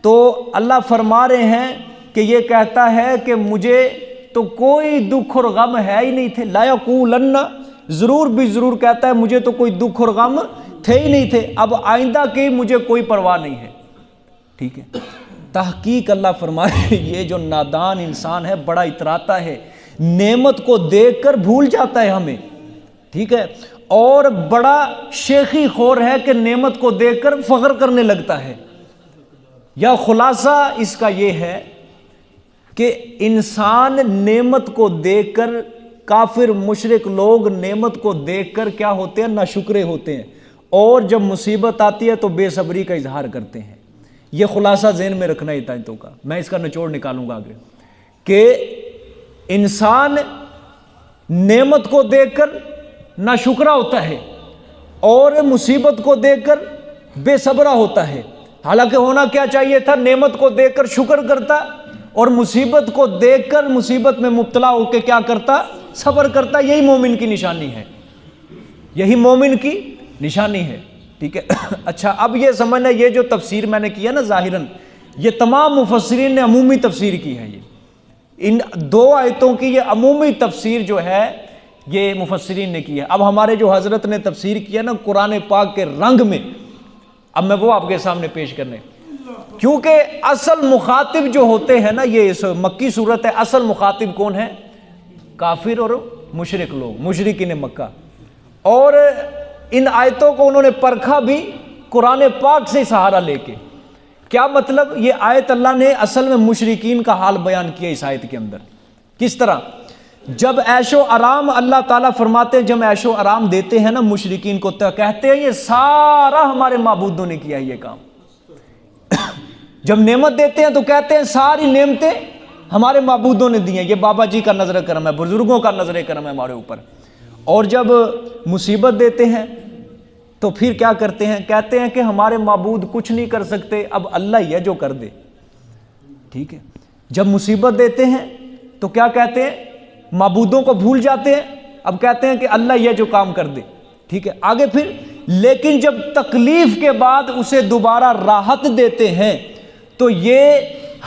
تو اللہ فرما رہے ہیں کہ یہ کہتا ہے کہ مجھے تو کوئی دکھ اور غم ہے ہی نہیں تھے، لا یقولن، ضرور بھی ضرور کہتا ہے مجھے تو کوئی دکھ اور غم تھے ہی نہیں تھے، اب آئندہ کی مجھے کوئی پرواہ نہیں ہے۔ ٹھیک ہے، تحقیق اللہ فرمائے یہ جو نادان انسان ہے بڑا اتراتا ہے، نعمت کو دیکھ کر بھول جاتا ہے ہمیں، ٹھیک ہے، اور بڑا شیخی خور ہے کہ نعمت کو دیکھ کر فخر کرنے لگتا ہے۔ یا خلاصہ اس کا یہ ہے کہ انسان نعمت کو دیکھ کر، کافر مشرک لوگ نعمت کو دیکھ کر کیا ہوتے ہیں؟ ناشکرے ہوتے ہیں، اور جب مصیبت آتی ہے تو بے صبری کا اظہار کرتے ہیں۔ یہ خلاصہ ذہن میں رکھنا ہی تھا، کا میں اس کا نچوڑ نکالوں گا آگے، کہ انسان نعمت کو دیکھ کر ناشکرا ہوتا ہے اور مصیبت کو دیکھ کر بے صبرا ہوتا ہے، حالانکہ ہونا کیا چاہیے تھا؟ نعمت کو دیکھ کر شکر کرتا اور مصیبت کو دیکھ کر مصیبت میں مبتلا ہو کے کیا کرتا؟ صبر کرتا۔ یہی مومن کی نشانی ہے، یہی مومن کی نشانی ہے۔ ٹھیک ہے، اچھا اب یہ سمجھنا، یہ جو تفسیر میں نے کی ہے نا ظاہراً، یہ تمام مفسرین نے عمومی تفسیر کی ہے، یہ ان دو آیتوں کی یہ عمومی تفسیر جو ہے یہ مفسرین نے کی ہے۔ اب ہمارے جو حضرت نے تفسیر کی ہے نا قرآن پاک کے رنگ میں، اب میں وہ آپ کے سامنے پیش کرنے، کیونکہ اصل مخاطب جو ہوتے ہیں نا، یہ مکی صورت ہے، اصل مخاطب کون ہے؟ کافر اور مشرک لوگ، مشرکین مکہ، اور ان آیتوں کو انہوں نے پرکھا بھی قرآن پاک سے سہارا لے کے۔ کیا مطلب؟ یہ آیت اللہ نے اصل میں مشرکین کا حال بیان کیا اس آیت کے اندر۔ کس طرح؟ جب عیش و آرام اللہ تعالیٰ فرماتے ہیں، جب عیش و آرام دیتے ہیں نا مشرکین کو، تو کہتے ہیں یہ سارا ہمارے معبودوں نے کیا ہے یہ کام۔ جب نعمت دیتے ہیں تو کہتے ہیں ساری نعمتیں ہمارے معبودوں نے دی ہیں، یہ بابا جی کا نظر کرم ہے، بزرگوں کا نظر کرم ہے ہمارے اوپر۔ اور جب مصیبت دیتے ہیں تو پھر کیا کرتے ہیں؟ کہتے ہیں کہ ہمارے معبود کچھ نہیں کر سکتے، اب اللہ ہی ہے جو کر دے۔ ٹھیک ہے، جب مصیبت دیتے ہیں تو کیا کہتے ہیں؟ معبودوں کو بھول جاتے ہیں، اب کہتے ہیں کہ اللہ ہی ہے جو کام کر دے۔ ٹھیک ہے، آگے پھر لیکن جب تکلیف کے بعد اسے دوبارہ راحت دیتے ہیں تو یہ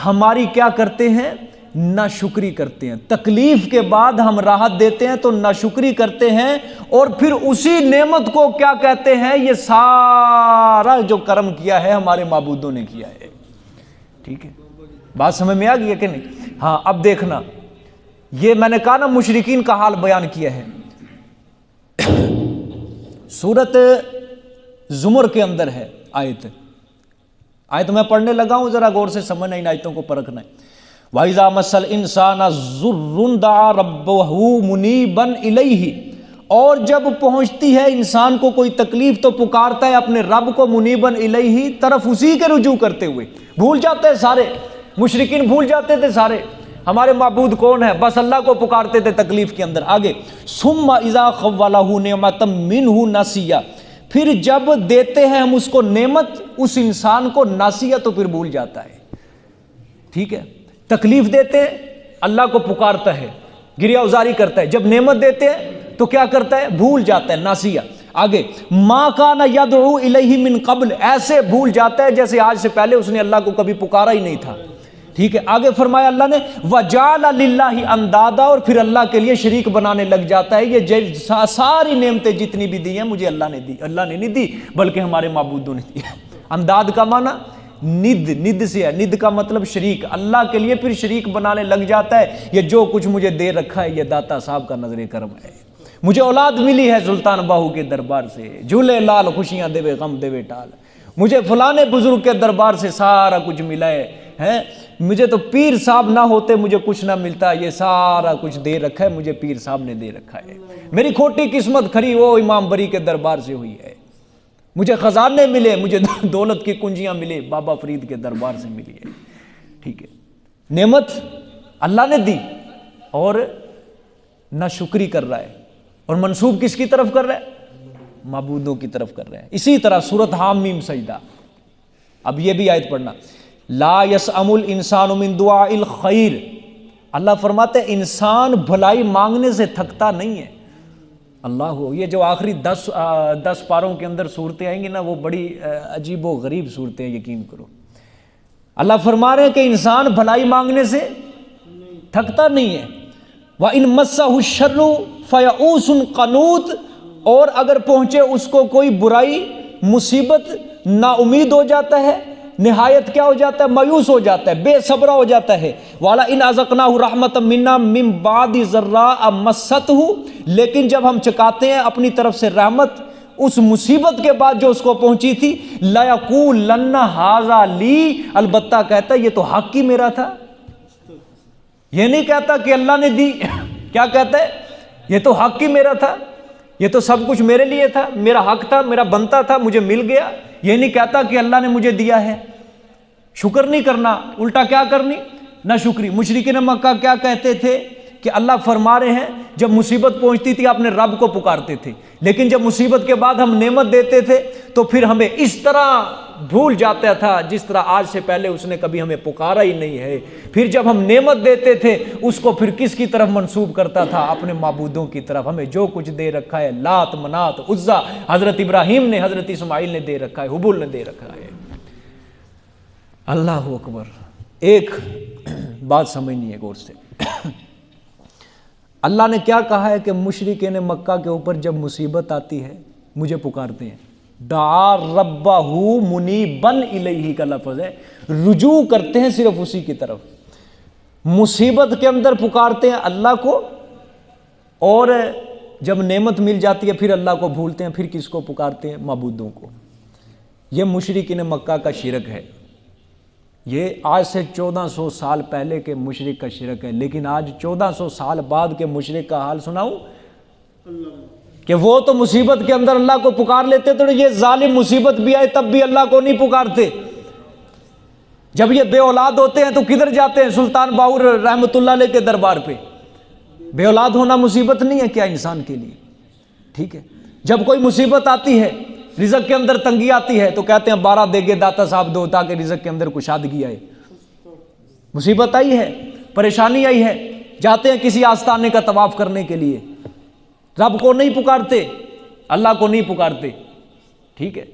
ہماری کیا کرتے ہیں؟ ناشکری کرتے ہیں۔ تکلیف کے بعد ہم راحت دیتے ہیں تو ناشکری کرتے ہیں، اور پھر اسی نعمت کو کیا کہتے ہیں؟ یہ سارا جو کرم کیا ہے ہمارے معبودوں نے کیا ہے۔ ٹھیک ہے، بات سمجھ میں آ گئی ہے کہ نہیں؟ ہاں، اب دیکھنا، یہ میں نے کہا نا مشرکین کا حال بیان کیا ہے۔ سورت زمر کے اندر ہے آیت میں پڑھنے لگا ہوں، ذرا غور سے سمجھنا، ان آیتوں کو پرکھنا ہے۔ وَإِذَا مَسَّ الْإِنسَانَ ضُرٌّ دَعَا رَبَّهُ مُنِيبًا إِلَيْهِ، اور جب پہنچتی ہے انسان کو کوئی تکلیف تو پکارتا ہے اپنے رب کو، منیباً الیہ، طرف اسی کے رجوع کرتے ہوئے۔ بھول جاتے ہیں سارے مشرکین، بھول جاتے تھے سارے ہمارے معبود کون ہے، بس اللہ کو پکارتے تھے تکلیف کے اندر۔ آگے ثُمَّ إِذَا خَوَّلَهُ نِعْمَةً مِّنْهُ نَسِيَ، پھر جب دیتے ہیں ہم اس کو نعمت، اس انسان کو ناسیہ، تو پھر بھول جاتا ہے۔ ٹھیک ہے، تکلیف دیتے ہیں اللہ کو پکارتا ہے، گریہ ازاری کرتا ہے، جب نعمت دیتے ہیں تو کیا کرتا ہے؟ بھول جاتا ہے، ناسیہ۔ آگے ما کان یدعو الیہ من قبل، ایسے بھول جاتا ہے جیسے آج سے پہلے اس نے اللہ کو کبھی پکارا ہی نہیں تھا۔ ٹھیک ہے، آگے فرمایا اللہ نے وجعل للہ اندادا، اور پھر اللہ کے لیے شریک بنانے لگ جاتا ہے۔ یہ ساری نعمتیں جتنی بھی دی ہیں مجھے اللہ نے دی، اللہ نے نہیں دی بلکہ ہمارے معبودوں نے دی۔ انداد کا معنی ند سے ہے، ند کا مطلب شریک، اللہ کے لیے پھر شریک بنانے لگ جاتا ہے۔ یہ جو کچھ مجھے دے رکھا ہے یہ داتا صاحب کا نظر کرم ہے، مجھے اولاد ملی ہے سلطان باہو کے دربار سے، جھولے لال خوشیاں دے غم دے ٹال، مجھے فلانے بزرگ کے دربار سے سارا کچھ ملا ہے، مجھے تو پیر صاحب نہ ہوتے مجھے کچھ نہ ملتا، یہ سارا کچھ دے رکھا ہے مجھے پیر صاحب نے دے رکھا ہے، میری کھوٹی قسمت کھری وہ امام بری کے دربار سے ہوئی ہے، مجھے خزانے ملے، مجھے دولت کی کنجیاں ملے بابا فرید کے دربار سے ملی ہے۔ ٹھیک ہے، نعمت اللہ نے دی اور نہ شکری کر رہا ہے، اور منسوب کس کی طرف کر رہا ہے؟ معبودوں کی طرف کر رہے ہیں۔ اسی طرح سورۃ حامیم سجدہ، اب یہ بھی آیت پڑھنا، لا یسأم الانسان من دعاء الخیر، اللہ فرماتے ہیں انسان بھلائی مانگنے سے تھکتا نہیں ہے۔ اللہ ہو، یہ جو آخری 10 پاروں کے اندر صورتیں آئیں گی نا، وہ بڑی عجیب و غریب صورتیں ہیں، یقین کرو۔ اللہ فرما رہے ہیں کہ انسان بھلائی مانگنے سے تھکتا نہیں ہے۔ وَإِن مَسَّهُ الشَّرُّ فَيَئُوسٌ قَنُوطٌ، اور اگر پہنچے اس کو کوئی برائی مصیبت نا امید ہو جاتا ہے، نہایت کیا ہو جاتا ہے؟ مایوس ہو جاتا ہے، بے صبرا ہو جاتا ہے۔ والا ان ازقناہ رحمت منا من بعد ضراء مستہ، لیکن جب ہم چکاتے ہیں اپنی طرف سے رحمت اس مصیبت کے بعد جو اس کو پہنچی تھی، لا یقولن ھذا لی، البتہ کہتا ہے یہ تو حق ہی میرا تھا۔ یہ نہیں کہتا کہ اللہ نے دی، کیا کہتا ہے؟ یہ تو حق ہی میرا تھا، یہ تو سب کچھ میرے لیے تھا، میرا حق تھا، میرا بنتا تھا، مجھے مل گیا۔ یہ نہیں کہتا کہ اللہ نے مجھے دیا ہے۔ شکر نہیں کرنا، الٹا کیا کرنی؟ نہ شکری۔ مشرکین مکہ کیا کہتے تھے کہ اللہ فرما رہے ہیں جب مصیبت پہنچتی تھی اپنے رب کو پکارتے تھے، لیکن جب مصیبت کے بعد ہم نعمت دیتے تھے تو پھر ہمیں اس طرح بھول جاتا تھا جس طرح آج سے پہلے اس نے کبھی ہمیں پکارا ہی نہیں ہے۔ پھر جب ہم نعمت دیتے تھے اس کو پھر کس کی طرف منسوب کرتا تھا؟ اپنے معبودوں کی طرف۔ ہمیں جو کچھ دے رکھا ہے، لات منات عزا، حضرت ابراہیم نے، حضرت اسماعیل نے دے رکھا ہے، حبول نے دے رکھا ہے۔ اللہ اکبر۔ ایک بات سمجھنی ہے غور سے، اللہ نے کیا کہا ہے کہ مشرکین مکہ کے اوپر جب مصیبت آتی ہے مجھے پکارتے ہیں، دعا ربہ منیبا الیہ کا لفظ ہے، رجوع کرتے ہیں صرف اسی کی طرف۔ مصیبت کے اندر پکارتے ہیں اللہ کو، اور جب نعمت مل جاتی ہے پھر اللہ کو بھولتے ہیں، پھر کس کو پکارتے ہیں؟ معبودوں کو۔ یہ مشرکین مکہ کا شرک ہے، یہ آج سے 1400 سال پہلے کے مشرک کا شرک ہے، لیکن آج 1400 سال بعد کے مشرک کا حال سناؤں کہ وہ تو مصیبت کے اندر اللہ کو پکار لیتے، تو یہ ظالم مصیبت بھی آئے تب بھی اللہ کو نہیں پکارتے۔ جب یہ بے اولاد ہوتے ہیں تو کدھر جاتے ہیں؟ سلطان باہور رحمۃ اللہ علیہ کے دربار پہ۔ بے اولاد ہونا مصیبت نہیں ہے کیا انسان کے لیے؟ ٹھیک ہے، جب کوئی مصیبت آتی ہے، رزق کے اندر تنگی آتی ہے تو کہتے ہیں 12 دیگے داتا صاحب دو تاکہ رزق کے اندر کشادگی آئے۔ مصیبت آئی ہے، پریشانی آئی ہے، جاتے ہیں کسی آستانے کا طواف کرنے کے لیے، رب کو نہیں پکارتے، اللہ کو نہیں پکارتے۔ ٹھیک ہے،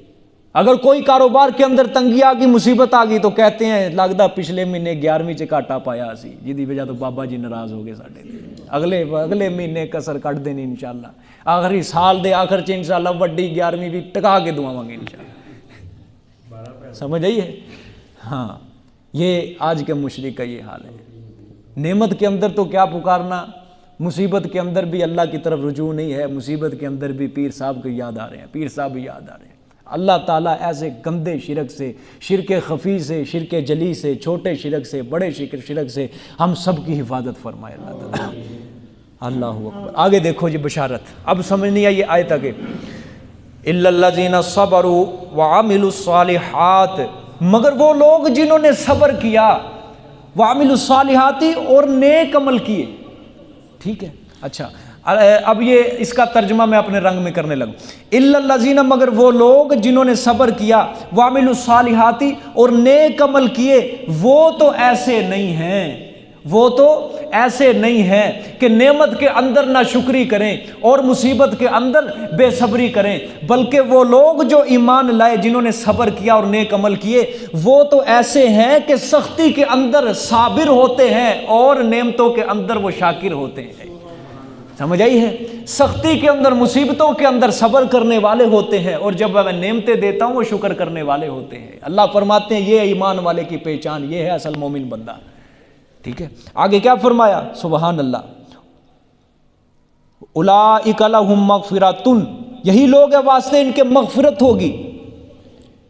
اگر کوئی کاروبار کے اندر تنگی آ گئی، مصیبت آ گئی تو کہتے ہیں لگتا پچھلے مہینے 11ویں چ گھاٹا پایا سی، جی وجہ تو بابا جی ناراض ہو گئے ساڈے، اگلے مہینے کسر کٹ دینی انشاءاللہ، آخری سال دے آخر چ انشاءاللہ وڈی 11ویں بھی ٹکا کے دعاواں گے انشاءاللہ۔ سمجھ آئی ہے؟ ہاں، یہ آج کے مشرک کا یہ حال ہے۔ نعمت کے اندر تو کیا پکارنا، مصیبت کے اندر بھی اللہ کی طرف رجوع نہیں ہے، مصیبت کے اندر بھی پیر صاحب کو یاد آ رہے ہیں، پیر صاحب بھی یاد آ رہے ہیں۔ اللہ تعالیٰ ایسے گندے شرک سے، شرک خفی سے، شرک جلی سے، چھوٹے شرک سے، بڑے شرک سے ہم سب کی حفاظت فرمائے اللہ تعالیٰ۔ اللہ اکبر۔ آگے دیکھو جی بشارت، اب سمجھنی ہے یہ آیت آگے، الا الذین صبروا وعملوا الصالحات، مگر وہ لوگ جنہوں نے صبر کیا، وعملوا الصالحات، اور نیک عمل کیے۔ ٹھیک ہے، اچھا اب یہ اس کا ترجمہ میں اپنے رنگ میں کرنے لگوں۔ الا الذین، مگر وہ لوگ جنہوں نے صبر کیا، وعملوا الصالحات، اور نیک عمل کیے، وہ تو ایسے نہیں ہیں، وہ تو ایسے نہیں ہیں کہ نعمت کے اندر نہ شکری کریں اور مصیبت کے اندر بے صبری کریں، بلکہ وہ لوگ جو ایمان لائے، جنہوں نے صبر کیا اور نیک عمل کیے، وہ تو ایسے ہیں کہ سختی کے اندر صابر ہوتے ہیں اور نعمتوں کے اندر وہ شاکر ہوتے ہیں۔ سمجھ آئی ہے؟ سختی کے اندر، مصیبتوں کے اندر صبر کرنے والے ہوتے ہیں، اور جب میں نعمتیں دیتا ہوں وہ شکر کرنے والے ہوتے ہیں۔ اللہ فرماتے ہیں یہ ایمان والے کی پہچان، یہ ہے اصل مومن بندہ۔ ٹھیک ہے، آگے کیا فرمایا؟ سبحان اللہ، اولئک لہم مغفرۃ، یہی لوگ ہیں واسطے ان کے مغفرت ہوگی،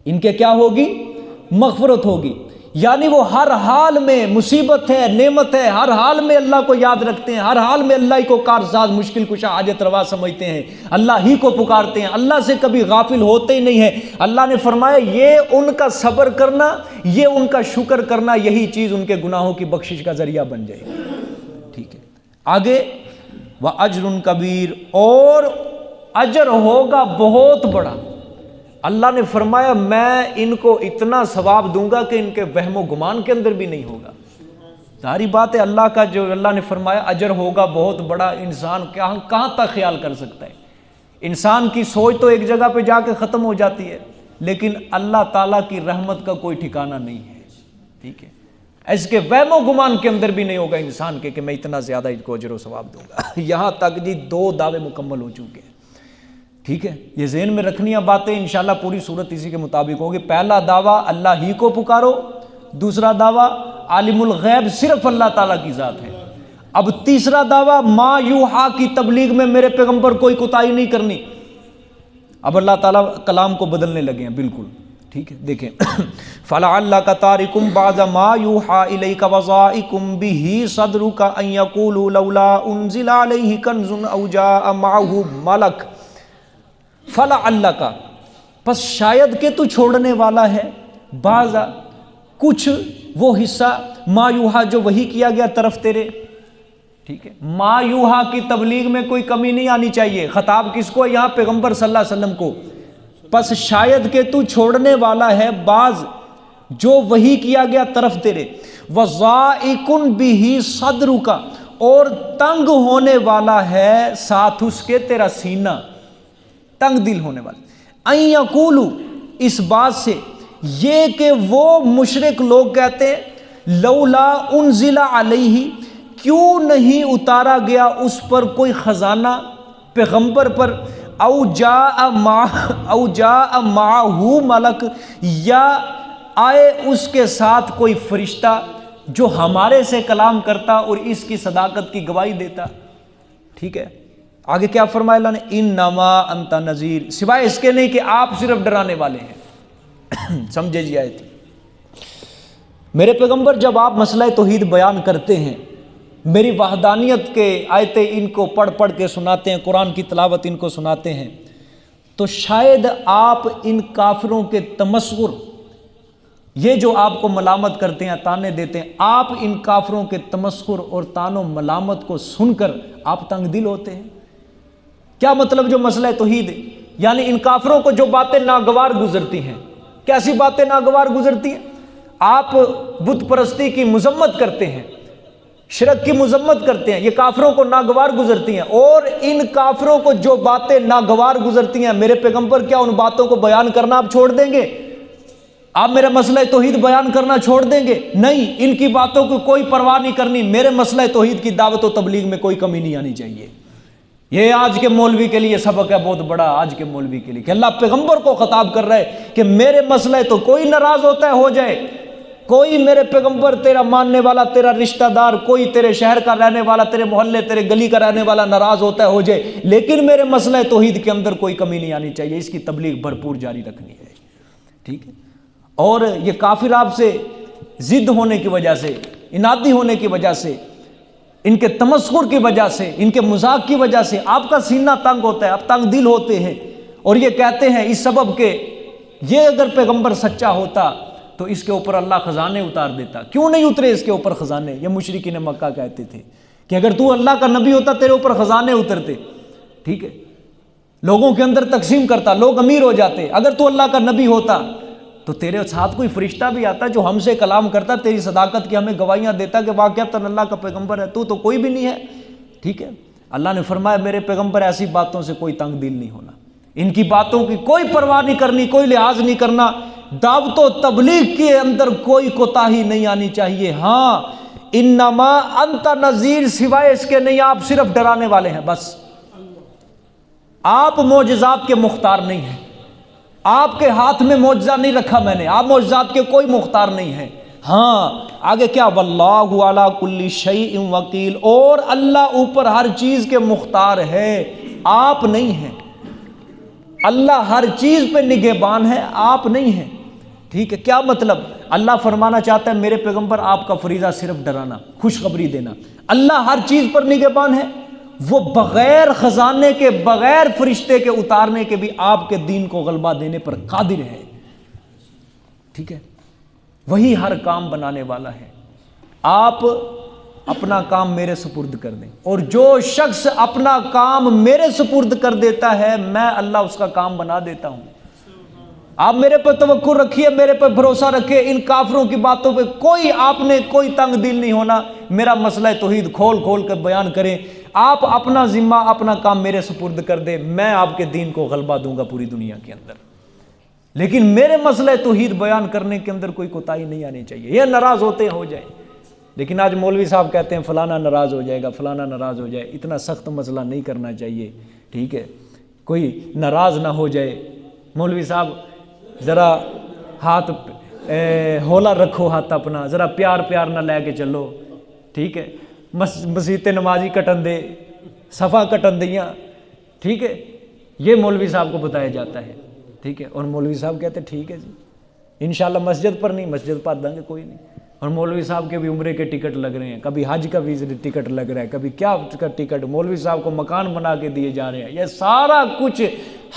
ان کے کیا ہوگی؟ مغفرت ہوگی۔ یعنی وہ ہر حال میں مصیبت ہے نعمت ہے، ہر حال میں اللہ کو یاد رکھتے ہیں، ہر حال میں اللہ ہی کو کارساز مشکل کشا حاجت روا سمجھتے ہیں، اللہ ہی کو پکارتے ہیں، اللہ سے کبھی غافل ہوتے ہی نہیں ہیں۔ اللہ نے فرمایا یہ ان کا صبر کرنا، یہ ان کا شکر کرنا، یہی چیز ان کے گناہوں کی بخشش کا ذریعہ بن جائے گی۔ ٹھیک ہے، آگے وَأَجْرٌ کبیر، اور اجر ہوگا بہت بڑا۔ اللہ نے فرمایا میں ان کو اتنا ثواب دوں گا کہ ان کے وہم و گمان کے اندر بھی نہیں ہوگا۔ ظاہری بات ہے اللہ کا جو اللہ نے فرمایا اجر ہوگا بہت بڑا، انسان کہاں تک خیال کر سکتا ہے؟ انسان کی سوچ تو ایک جگہ پہ جا کے ختم ہو جاتی ہے، لیکن اللہ تعالیٰ کی رحمت کا کوئی ٹھکانہ نہیں ہے۔ ٹھیک ہے، اس کے وہم و گمان کے اندر بھی نہیں ہوگا انسان کے کہ میں اتنا زیادہ ان کو اجر و ثواب دوں گا۔ یہاں تک جی 2 دعوے مکمل ہو چکے ہیں۔ ٹھیک ہے، یہ ذہن میں رکھنی ہے باتیں، انشاءاللہ پوری صورت اسی کے مطابق ہوگی۔ پہلا دعویٰ اللہ ہی کو پکارو، دوسرا دعویٰ عالم الغیب صرف اللہ تعالیٰ کی ذات ہے۔ اب تیسرا دعویٰ ما یوحا کی تبلیغ میں میرے پیغمبر کوئی کوتاہی نہیں کرنی۔ اب اللہ تعالیٰ کلام کو بدلنے لگے ہیں بالکل۔ ٹھیک ہے، دیکھیں فَلَعَلَّكَ تَارِكٌ بَعْضَ مَا يُوحَىٰ إِلَيْكَ وَضَائِقٌ بِهِ صَدْرُكَ أَن يَقُولُوا لَوْلَا أُنزِلَ عَلَيْهِ كَنزٌ أَوْ جَاءَ مَعَهُ مَلَكٌ فَلَعَلَّكَ، پس شاید کہ تو چھوڑنے والا ہے بعض کچھ وہ حصہ ما یوحا جو وحی کیا گیا طرف تیرے۔ ٹھیک ہے، ما یوحا کی تبلیغ میں کوئی کمی نہیں آنی چاہیے۔ خطاب کس کو؟ یہاں پیغمبر صلی اللہ علیہ وسلم کو۔ پس شاید کہ تو چھوڑنے والا ہے بعض جو وحی کیا گیا طرف تیرے، وَضَائِقٌ بِهِ صَدْرُكَ، اور تنگ ہونے والا ہے ساتھ اس کے تیرا سینہ، تنگ دل ہونے والا۔ اَن یقولوا، اس بات سے یہ کہ وہ مشرک لوگ کہتے ہیں لولا انزل علیہ، کیوں نہیں اتارا گیا اس پر کوئی خزانہ پیغمبر پر، او جاء معہ ملک، یا آئے اس کے ساتھ کوئی فرشتہ جو ہمارے سے کلام کرتا اور اس کی صداقت کی گواہی دیتا۔ ٹھیک ہے، آگے کیا فرمایا اللہ نے؟ انما انت نذیر، سوائے اس کے نہیں کہ آپ صرف ڈرانے والے ہیں۔ سمجھے جی آیت؟ میرے پیغمبر جب آپ مسئلہ توحید بیان کرتے ہیں، میری وحدانیت کے آیتیں ان کو پڑھ پڑھ کے سناتے ہیں، قرآن کی تلاوت ان کو سناتے ہیں، تو شاید آپ ان کافروں کے تمسخر، یہ جو آپ کو ملامت کرتے ہیں تانے دیتے ہیں، آپ ان کافروں کے تمسخر اور تان و ملامت کو سن کر آپ تنگ دل ہوتے ہیں۔ کیا مطلب جو مسئلہ توحید ہے؟ یعنی ان کافروں کو جو باتیں ناگوار گزرتی ہیں، کیسی باتیں ناگوار گزرتی ہیں؟ آپ بت پرستی کی مذمت کرتے ہیں، شرک کی مذمت کرتے ہیں، یہ کافروں کو ناگوار گزرتی ہیں، اور ان کافروں کو جو باتیں ناگوار گزرتی ہیں، میرے پیغمبر کیا ان باتوں کو بیان کرنا آپ چھوڑ دیں گے؟ آپ میرا مسئلہ توحید بیان کرنا چھوڑ دیں گے؟ نہیں، ان کی باتوں کو کوئی پرواہ نہیں کرنی، میرے مسئلہ توحید کی دعوت و تبلیغ میں کوئی کمی نہیں آنی چاہیے۔ یہ آج کے مولوی کے لیے سبق ہے بہت بڑا، آج کے مولوی کے لیے، کہ اللہ پیغمبر کو خطاب کر رہا ہے کہ میرے مسئلے تو کوئی ناراض ہوتا ہے ہو جائے، کوئی میرے پیغمبر تیرا ماننے والا، تیرا رشتہ دار، کوئی تیرے شہر کا رہنے والا، تیرے محلے تیرے گلی کا رہنے والا ناراض ہوتا ہے ہو جائے، لیکن میرے مسئلہ توحید کے اندر کوئی کمی نہیں آنی چاہیے، اس کی تبلیغ بھرپور جاری رکھنی ہے۔ ٹھیک ہے، اور یہ کافر آپ سے ضد ہونے کی وجہ سے، انادی ہونے کی وجہ سے، ان کے تمسخر کی وجہ سے، ان کے مذاق کی وجہ سے آپ کا سینہ تنگ ہوتا ہے، آپ تنگ دل ہوتے ہیں، اور یہ کہتے ہیں اس سبب کہ یہ اگر پیغمبر سچا ہوتا تو اس کے اوپر اللہ خزانے اتار دیتا۔ کیوں نہیں اترے اس کے اوپر خزانے؟ یہ مشرکین مکہ کہتے تھے کہ اگر تو اللہ کا نبی ہوتا تیرے اوپر خزانے اترتے، ٹھیک ہے، لوگوں کے اندر تقسیم کرتا، لوگ امیر ہو جاتے۔ اگر تو اللہ کا نبی ہوتا تو تیرے ساتھ کوئی فرشتہ بھی آتا جو ہم سے کلام کرتا، تیری صداقت کی ہمیں گواہیاں دیتا کہ واقعتاً اللہ کا پیغمبر ہے، تو کوئی بھی نہیں ہے۔ ٹھیک ہے، اللہ نے فرمایا میرے پیغمبر ایسی باتوں سے کوئی تنگ دل نہیں ہونا، ان کی باتوں کی کوئی پرواہ نہیں کرنی، کوئی لحاظ نہیں کرنا، دعوت و تبلیغ کے اندر کوئی کوتاہی نہیں آنی چاہیے۔ ہاں انما انت نذیر، سوائے اس کے نہیں، آپ صرف ڈرانے والے ہیں بس، آپ معجزات کے مختار نہیں ہیں، آپ کے ہاتھ میں معجزہ نہیں رکھا میں نے، آپ معجزات کے کوئی مختار نہیں ہیں۔ ہاں آگے کیا؟ واللہ علی کل شیء وکیل، اور اللہ اوپر ہر چیز کے مختار ہے، آپ نہیں ہیں۔ اللہ ہر چیز پہ نگہبان ہے، آپ نہیں ہیں۔ ٹھیک ہے، کیا مطلب؟ اللہ فرمانا چاہتا ہے میرے پیغمبر آپ کا فریضہ صرف ڈرانا، خوشخبری دینا۔ اللہ ہر چیز پر نگہبان ہے، وہ بغیر خزانے کے، بغیر فرشتے کے اتارنے کے بھی آپ کے دین کو غلبہ دینے پر قادر ہے، ٹھیک ہے؟ وہی ہر کام بنانے والا ہے۔ آپ اپنا کام میرے سپرد کر دیں، اور جو شخص اپنا کام میرے سپرد کر دیتا ہے میں اللہ اس کا کام بنا دیتا ہوں۔ آپ میرے پر توکل رکھیے، میرے پر بھروسہ رکھیے، ان کافروں کی باتوں پہ آپ نے کوئی تنگ دل نہیں ہونا، میرا مسئلہ توحید کھول کھول کر بیان کریں، آپ اپنا ذمہ اپنا کام میرے سپرد کر دیں، میں آپ کے دین کو غلبہ دوں گا پوری دنیا کے اندر۔ لیکن میرے مسئلہ توحید بیان کرنے کے اندر کوئی کوتاہی نہیں آنی چاہیے، یہ ناراض ہوتے ہو جائیں۔ لیکن آج مولوی صاحب کہتے ہیں فلانا ناراض ہو جائے گا، فلانا ناراض ہو جائے، اتنا سخت مسئلہ نہیں کرنا چاہیے، ٹھیک ہے؟ کوئی ناراض نہ ہو جائے، مولوی صاحب ذرا ہاتھ ہولا رکھو، ہاتھ اپنا ذرا پیار پیار نہ لے کے چلو، ٹھیک ہے؟ مسیتے نمازی کٹن دے، صفا کٹن دیاں، ٹھیک ہے؟ یہ مولوی صاحب کو بتایا جاتا ہے، ٹھیک ہے؟ اور مولوی صاحب کہتے ہیں ٹھیک ہے جی، انشاءاللہ مسجد پر نہیں، مسجد پر دیں گے کوئی نہیں۔ اور مولوی صاحب کے بھی عمرے کے ٹکٹ لگ رہے ہیں، کبھی حج کا ویزا ٹکٹ لگ رہا ہے، کبھی کیا ٹکٹ، مولوی صاحب کو مکان بنا کے دیے جا رہے ہیں۔ یہ سارا کچھ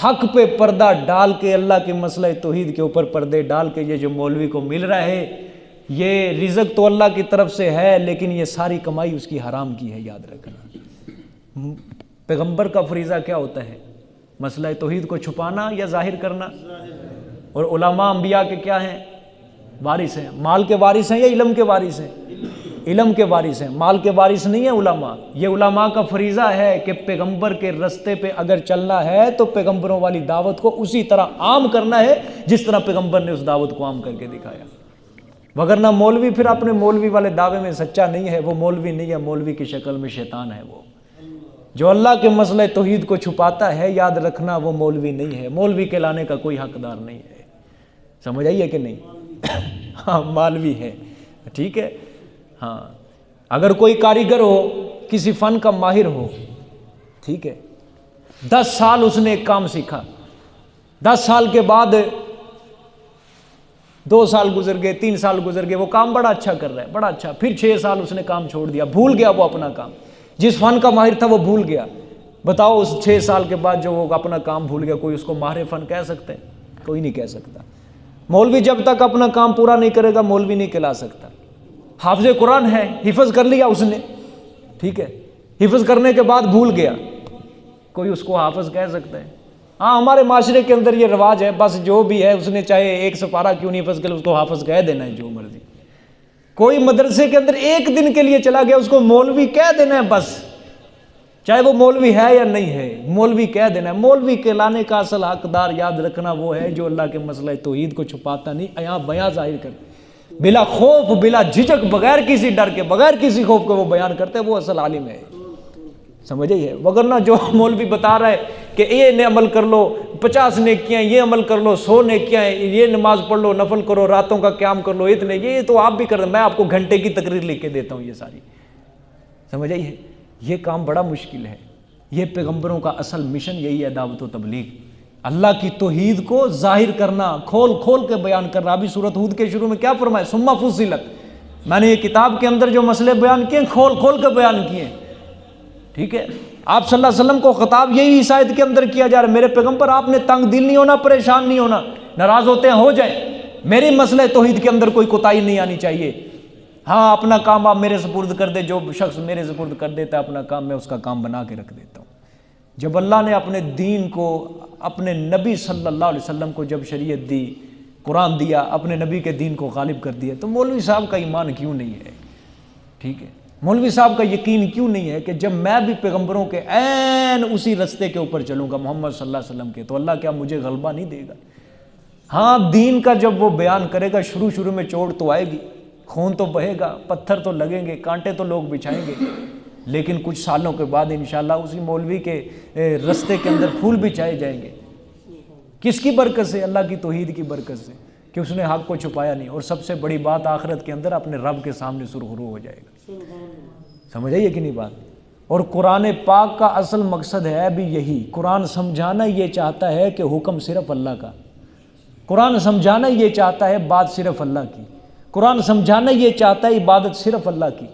حق پہ پردہ ڈال کے، اللہ کے مسئلہ توحید کے اوپر پردے ڈال کے یہ جو مولوی کو مل رہا ہے، یہ رزق تو اللہ کی طرف سے ہے، لیکن یہ ساری کمائی اس کی حرام کی ہے، یاد رکھنا۔ پیغمبر کا فریضہ کیا ہوتا ہے؟ مسئلہ توحید کو چھپانا یا ظاہر کرنا؟ اور علماء انبیاء کے کیا ہیں؟ وارث ہیں۔ مال کے وارث ہیں یا علم کے وارث ہیں؟ علم کے وارث ہیں، مال کے وارث نہیں ہیں علماء۔ یہ علماء کا فریضہ ہے کہ پیغمبر کے رستے پہ اگر چلنا ہے تو پیغمبروں والی دعوت کو اسی طرح عام کرنا ہے جس طرح پیغمبر نے اس دعوت کو عام کر کے دکھایا۔ وگرنہ مولوی پھر اپنے مولوی والے دعوے میں سچا نہیں ہے، وہ مولوی نہیں ہے، مولوی کی شکل میں شیطان ہے۔ وہ جو اللہ کے مسئلہ توحید کو چھپاتا ہے، یاد رکھنا وہ مولوی نہیں ہے، مولوی کہلانے کا کوئی حقدار نہیں ہے۔ سمجھ آئیے کہ نہیں؟ ہاں مالوی ہے، ٹھیک ہے؟ ہاں اگر کوئی کاریگر ہو، کسی فن کا ماہر ہو، ٹھیک ہے، 10 سال اس نے ایک کام سیکھا، 10 سال کے بعد 2 سال گزر گئے، 3 سال گزر گئے، وہ کام بڑا اچھا کر رہا ہے، بڑا اچھا، پھر 6 سال اس نے کام چھوڑ دیا، بھول گیا وہ اپنا کام، جس فن کا ماہر تھا وہ بھول گیا۔ بتاؤ اس 6 سال کے بعد جو وہ اپنا کام بھول گیا، کوئی اس کو ماہر فن کہہ سکتا ہے؟ کوئی نہیں کہہ سکتا۔ مولوی جب تک اپنا کام پورا نہیں کرے گا مولوی نہیں کہلا سکتا۔ حافظ قرآن ہے، حفظ کر لیا اس نے، ٹھیک ہے، حفظ کرنے کے بعد بھول گیا، کوئی اس کو حافظ کہہ سکتا ہے؟ ہاں ہمارے معاشرے کے اندر یہ رواج ہے، بس جو بھی ہے اس نے چاہے 1 سپارہ کیوں نہیں حفظ کر، اس کو حافظ کہہ دینا ہے، جو مرضی۔ کوئی مدرسے کے اندر 1 دن کے لیے چلا گیا، اس کو مولوی کہہ دینا ہے، بس چاہے وہ مولوی ہے یا نہیں ہے، مولوی کہہ دینا ہے۔ مولوی کہلانے کا اصل حقدار یاد رکھنا وہ ہے جو اللہ کے مسئلہ توحید کو چھپاتا نہیں، عیاں بیاں ظاہر کرتا، بلا خوف بلا جھجک، بغیر کسی ڈر کے، بغیر کسی خوف کے وہ بیان کرتے ہیں، وہ اصل عالم ہے۔ سمجھے ہے؟ وگرنہ جو مولوی بتا رہا ہے کہ یہ عمل کر لو، 50 نیکیاں، یہ عمل کر لو، 100 نیکیاں، یہ نماز پڑھ لو، نفل کرو، راتوں کا قیام کر لو، اتنے، یہ تو آپ بھی کر دیں، میں آپ کو گھنٹے کی تقریر لکھ کے دیتا ہوں یہ ساری۔ سمجھ آئی ہے؟ یہ کام بڑا مشکل ہے۔ یہ پیغمبروں کا اصل مشن یہی ہے، دعوت و تبلیغ، اللہ کی توحید کو ظاہر کرنا، کھول کھول کے بیان کرنا۔ ابھی سورۃ ہود کے شروع میں کیا فرمایا؟ ثم فصلت، میں نے یہ کتاب کے اندر جو مسئلے بیان کیے کھول کھول کے بیان کیے، ٹھیک ہے؟ آپ صلی اللہ علیہ وسلم کو خطاب یہی اس آیت کے اندر کیا جا رہا ہے، میرے پیغمبر آپ نے تنگ دل نہیں ہونا، پریشان نہیں ہونا، ناراض ہوتے ہیں ہو جائیں، میرے مسئلہ توحید کے اندر کوئی کوتاہی نہیں آنی چاہیے۔ ہاں اپنا کام آپ میرے سپرد کر دے، جو شخص میرے سپرد کر دیتا ہے اپنا کام، میں اس کا کام بنا کے رکھ دیتا ہوں۔ جب اللہ نے اپنے دین کو، اپنے نبی صلی اللہ علیہ وسلم کو جب شریعت دی، قرآن دیا، اپنے نبی کے دین کو غالب کر دیا، تو مولوی صاحب کا ایمان کیوں نہیں ہے؟ ٹھیک ہے، مولوی صاحب کا یقین کیوں نہیں ہے کہ جب میں بھی پیغمبروں کے عین اسی رستے کے اوپر چلوں گا، محمد صلی اللہ علیہ وسلم کے، تو اللہ کیا مجھے غلبہ نہیں دے گا؟ ہاں دین کا جب وہ بیان کرے گا، شروع میں چوٹ تو آئے گی، خون تو بہے گا، پتھر تو لگیں گے، کانٹے تو لوگ بچھائیں گے، لیکن کچھ سالوں کے بعد انشاءاللہ اسی مولوی کے رستے کے اندر پھول بچھائے جائیں گے۔ کس کی برکت سے؟ اللہ کی توحید کی برکت سے، کہ اس نے حق کو چھپایا نہیں۔ اور سب سے بڑی بات آخرت کے اندر اپنے رب کے سامنے سرخرو ہو جائے گا۔ سمجھ آئیے کہ نہیں بات؟ اور قرآن پاک کا اصل مقصد ہے بھی یہی، قرآن سمجھانا یہ چاہتا ہے کہ حکم صرف اللہ کا، قرآن سمجھانا یہ چاہتا ہے بات صرف اللہ کی۔ قرآن سمجھانا یہ چاہتا ہے عبادت صرف اللہ کی،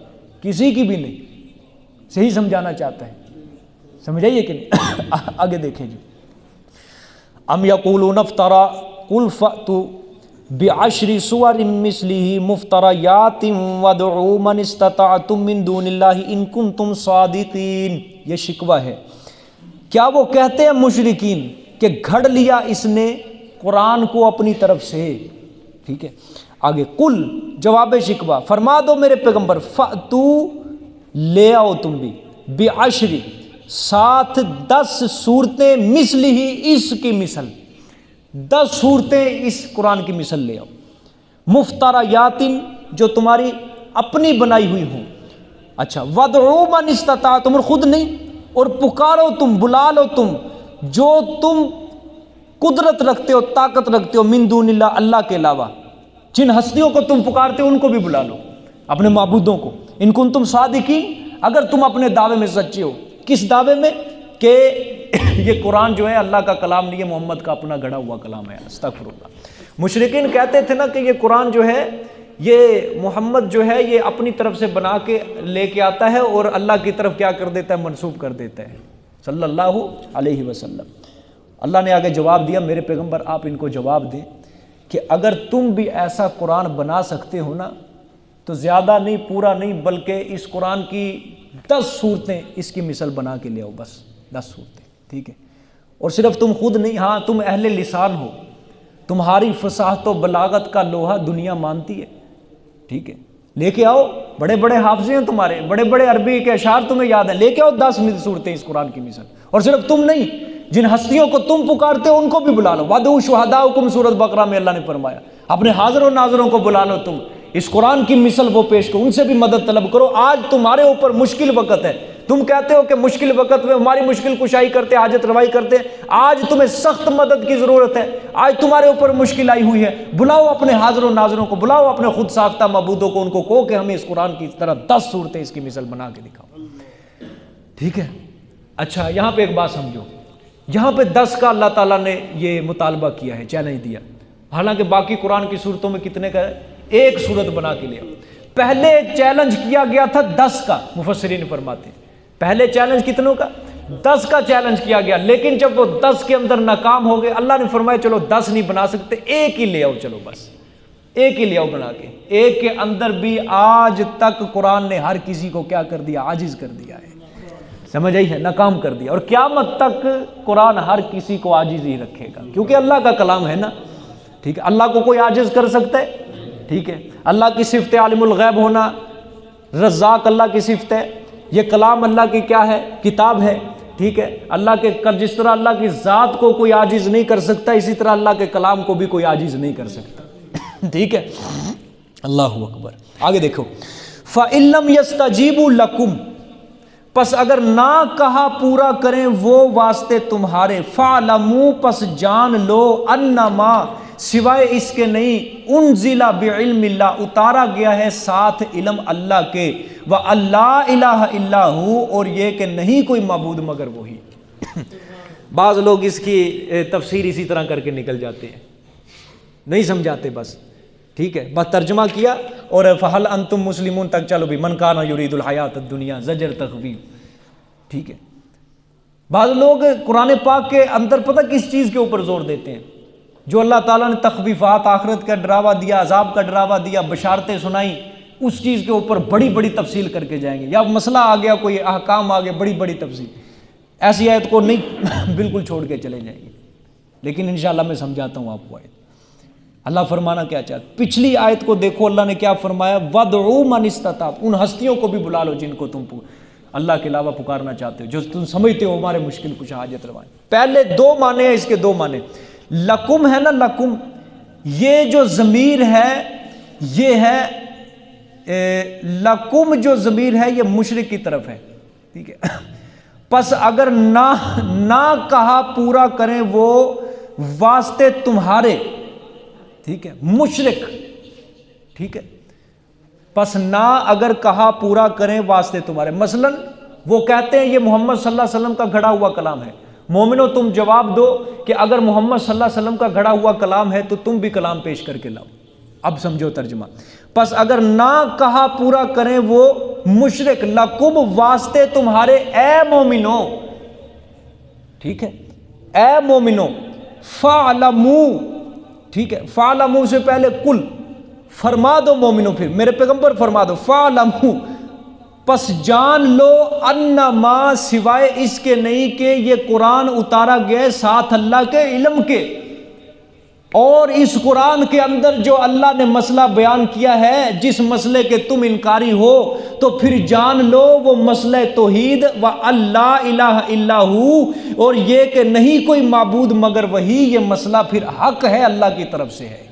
کسی کی بھی نہیں، صحیح سمجھانا چاہتا ہے، سمجھائیے کہ نہیں؟ آگے دیکھیں جی، ام یقولون افترا قل فأتوا بعشر سور مثلہ مفتریات وادعوا من استطعتم من دون اللہ ان کنتم صادقین۔ یہ شکوہ ہے، کیا وہ کہتے ہیں مشرکین کہ گھڑ لیا اس نے قرآن کو اپنی طرف سے، ٹھیک ہے۔ آگے قل جواب شکوہ، فرما دو میرے پیغمبر، فأتوا لے آؤ تم بھی، بعشر ساتھ 10 صورتیں مثلہ اس کی مثل، 10 صورتیں اس قرآن کی مثل لے آؤ، مفتریات جو تمہاری اپنی بنائی ہوئی ہوں، اچھا، وادعوا من استطعتم اور خود نہیں، اور پکارو تم، بلا لو تم جو تم قدرت رکھتے ہو، طاقت رکھتے ہو، من دون اللہ، اللہ کے علاوہ جن ہستیوں کو تم پکارتے ہو ان کو بھی بلا لو، اپنے معبودوں کو، ان کنتم صادقین اگر تم اپنے دعوے میں سچے ہو۔ کس دعوے میں؟ کہ یہ قرآن جو ہے اللہ کا کلام نہیں ہے، محمد کا اپنا گھڑا ہوا کلام ہے، استغفر اللہ۔ مشرکین کہتے تھے نا کہ یہ قرآن جو ہے یہ محمد جو ہے یہ اپنی طرف سے بنا کے لے کے آتا ہے اور اللہ کی طرف کیا کر دیتا ہے؟ منسوب کر دیتا ہے، صلی اللہ علیہ وسلم۔ اللہ نے آگے جواب دیا، میرے پیغمبر آپ ان کو جواب دیں کہ اگر تم بھی ایسا قرآن بنا سکتے ہو نا تو زیادہ نہیں، پورا نہیں، بلکہ اس قرآن کی 10 صورتیں اس کی مثل بنا کے لے آؤ، بس 10 صورتیں، ٹھیک ہے۔ اور صرف تم خود نہیں، ہاں تم اہل لسان ہو، تمہاری فصاحت و بلاغت کا لوہا دنیا مانتی ہے، ٹھیک ہے، لے کے آؤ، بڑے بڑے حافظ ہیں تمہارے، بڑے بڑے عربی کے اشعار تمہیں یاد ہیں، لے کے آؤ 10 صورتیں اس قرآن کی مثل۔ اور صرف تم نہیں، جن ہستیوں کو تم پکارتے ہو ان کو بھی بلا لو، وَادْعُوا شُهَدَاءَكُمْ سورۃ بقرہ میں اللہ نے فرمایا، اپنے حاضر و ناظروں کو بلا لو، تم اس قرآن کی مثل وہ پیش کرو، ان سے بھی مدد طلب کرو۔ آج تمہارے اوپر مشکل وقت ہے، تم کہتے ہو کہ مشکل وقت میں ہماری مشکل کشائی کرتے، حاجت روائی کرتے، آج تمہیں سخت مدد کی ضرورت ہے، آج تمہارے اوپر مشکل آئی ہوئی ہے، بلاؤ اپنے حاضر و ناظروں کو، بلاؤ اپنے خود ساختہ معبودوں کو، ان کو کہو کہ ہمیں اس قرآن کی طرح 10 صورتیں اس کی مثل بنا کے دکھاؤ، ٹھیک ہے۔ اچھا یہاں پہ ایک بات سمجھو، یہاں پہ 10 کا اللہ تعالیٰ نے یہ مطالبہ کیا ہے، چیلنج دیا، حالانکہ باقی قرآن کی صورتوں میں کتنے کا ہے؟ 1 صورت بنا کے لیا۔ پہلے چیلنج کیا گیا تھا 10 کا، مفسرین فرماتے ہیں پہلے چیلنج کتنوں کا؟ 10 کا چیلنج کیا گیا، لیکن جب وہ 10 کے اندر ناکام ہو گئے، اللہ نے فرمایا چلو 10 نہیں بنا سکتے، 1 ہی لے آؤ، چلو بس 1 ہی لے آؤ بنا کے۔ 1 کے اندر بھی آج تک قرآن نے ہر کسی کو کیا کر دیا؟ عاجز کر دیا ہے، سمجھ آئی ہے؟ ناکام کر دیا، اور قیامت تک قرآن ہر کسی کو عاجز ہی رکھے گا، کیونکہ اللہ کا کلام ہے نا، ٹھیک ہے۔ اللہ کو کوئی عاجز کر سکتا ہے؟ ٹھیک ہے، اللہ کی صفت عالم الغیب ہونا، رزاق اللہ کی صفت ہے، یہ کلام اللہ کی کیا ہے؟ کتاب ہے، ٹھیک ہے۔ اللہ کے جس طرح اللہ کی ذات کو کوئی عاجز نہیں کر سکتا، اسی طرح اللہ کے کلام کو بھی کوئی عاجز نہیں کر سکتا، ٹھیک ہے۔ اللہ اکبر، آگے دیکھو، فَإِن لَّمْ يَسْتَجِيبُوا لَكُمْ، پس اگر نہ کہا پورا کریں وہ واسطے تمہارے، فَاعْلَمُوا، پس جان لو، انما سوائے اس کے نہیں، انزل بعلم اللہ، اتارا گیا ہے ساتھ علم اللہ کے، وَأَلَّا إِلَٰهَ إِلَّا هُوَ، اور یہ کہ نہیں کوئی معبود مگر وہی۔ بعض لوگ اس کی تفسیر اسی طرح کر کے نکل جاتے ہیں، نہیں سمجھاتے، بس ٹھیک ہے، بس ترجمہ کیا اور فَهَلْ أَنْتُمْ مُسْلِمُونَ تک چلو بھی، مَنْ كَانَ يُرِيدُ الْحَيَاةَ الدُّنْيَا، زجر تخویف، ٹھیک ہے۔ بعض لوگ قرآن پاک کے اندر پتہ کس چیز کے اوپر زور دیتے ہیں؟ جو اللہ تعالیٰ نے تخویفات، آخرت کا ڈراوا دیا، عذاب کا ڈراوا دیا، بشارتیں سنائیں، اس چیز کے اوپر بڑی بڑی تفصیل کر کے جائیں گے، یا مسئلہ آ گیا، کوئی احکام آ گیا، بڑی بڑی تفصیل، ایسی آیت کو نہیں بالکل چھوڑ کے چلے جائیں گے۔ لیکن انشاءاللہ میں سمجھاتا ہوں آپ کو آیت، اللہ فرمانا کیا چاہتا۔ پچھلی آیت کو دیکھو، اللہ نے کیا فرمایا؟ وَادْعُوا مَنِ اسْتَطَعْتُمْ، ان ہستیوں کو بھی بلا لو جن کو تم اللہ کے علاوہ پکارنا چاہتے ہو، جو تم سمجھتے ہو ہمارے مشکل کچھ حاجت روائیں۔ پہلے 2 معنی ہیں اس کے، 2 معنی، لکم ہے نا، لکم، یہ جو ضمیر ہے یہ ہے لکم، جو ضمیر ہے یہ مشرک کی طرف ہے، ٹھیک ہے۔ پس اگر نہ کہا پورا کریں وہ واسطے تمہارے، ٹھیک ہے، مشرک، ٹھیک ہے، پس نہ اگر کہا پورا کریں واسطے تمہارے، مثلا وہ کہتے ہیں یہ محمد صلی اللہ علیہ وسلم کا گھڑا ہوا کلام ہے، مومنو تم جواب دو کہ اگر محمد صلی اللہ علیہ وسلم کا گھڑا ہوا کلام ہے تو تم بھی کلام پیش کر کے لاؤ، اب سمجھو ترجمہ، پس اگر نہ کہا پورا کریں وہ مشرک، لکم واسطے تمہارے اے مومنو، ٹھیک ہے، اے مومنو، فعلمو، ٹھیک ہے، فعلمو سے پہلے کل فرما دو مومنو، پھر میرے پیغمبر فرما دو، فعلمو پس جان لو، انما سوائے اس کے نہیں کہ یہ قرآن اتارا گیا ساتھ اللہ کے علم کے، اور اس قرآن کے اندر جو اللہ نے مسئلہ بیان کیا ہے جس مسئلے کے تم انکاری ہو، تو پھر جان لو وہ مسئلہ توحید و اللہ الہ الا ہو، اور یہ کہ نہیں کوئی معبود مگر وہی، یہ مسئلہ پھر حق ہے اللہ کی طرف سے ہے،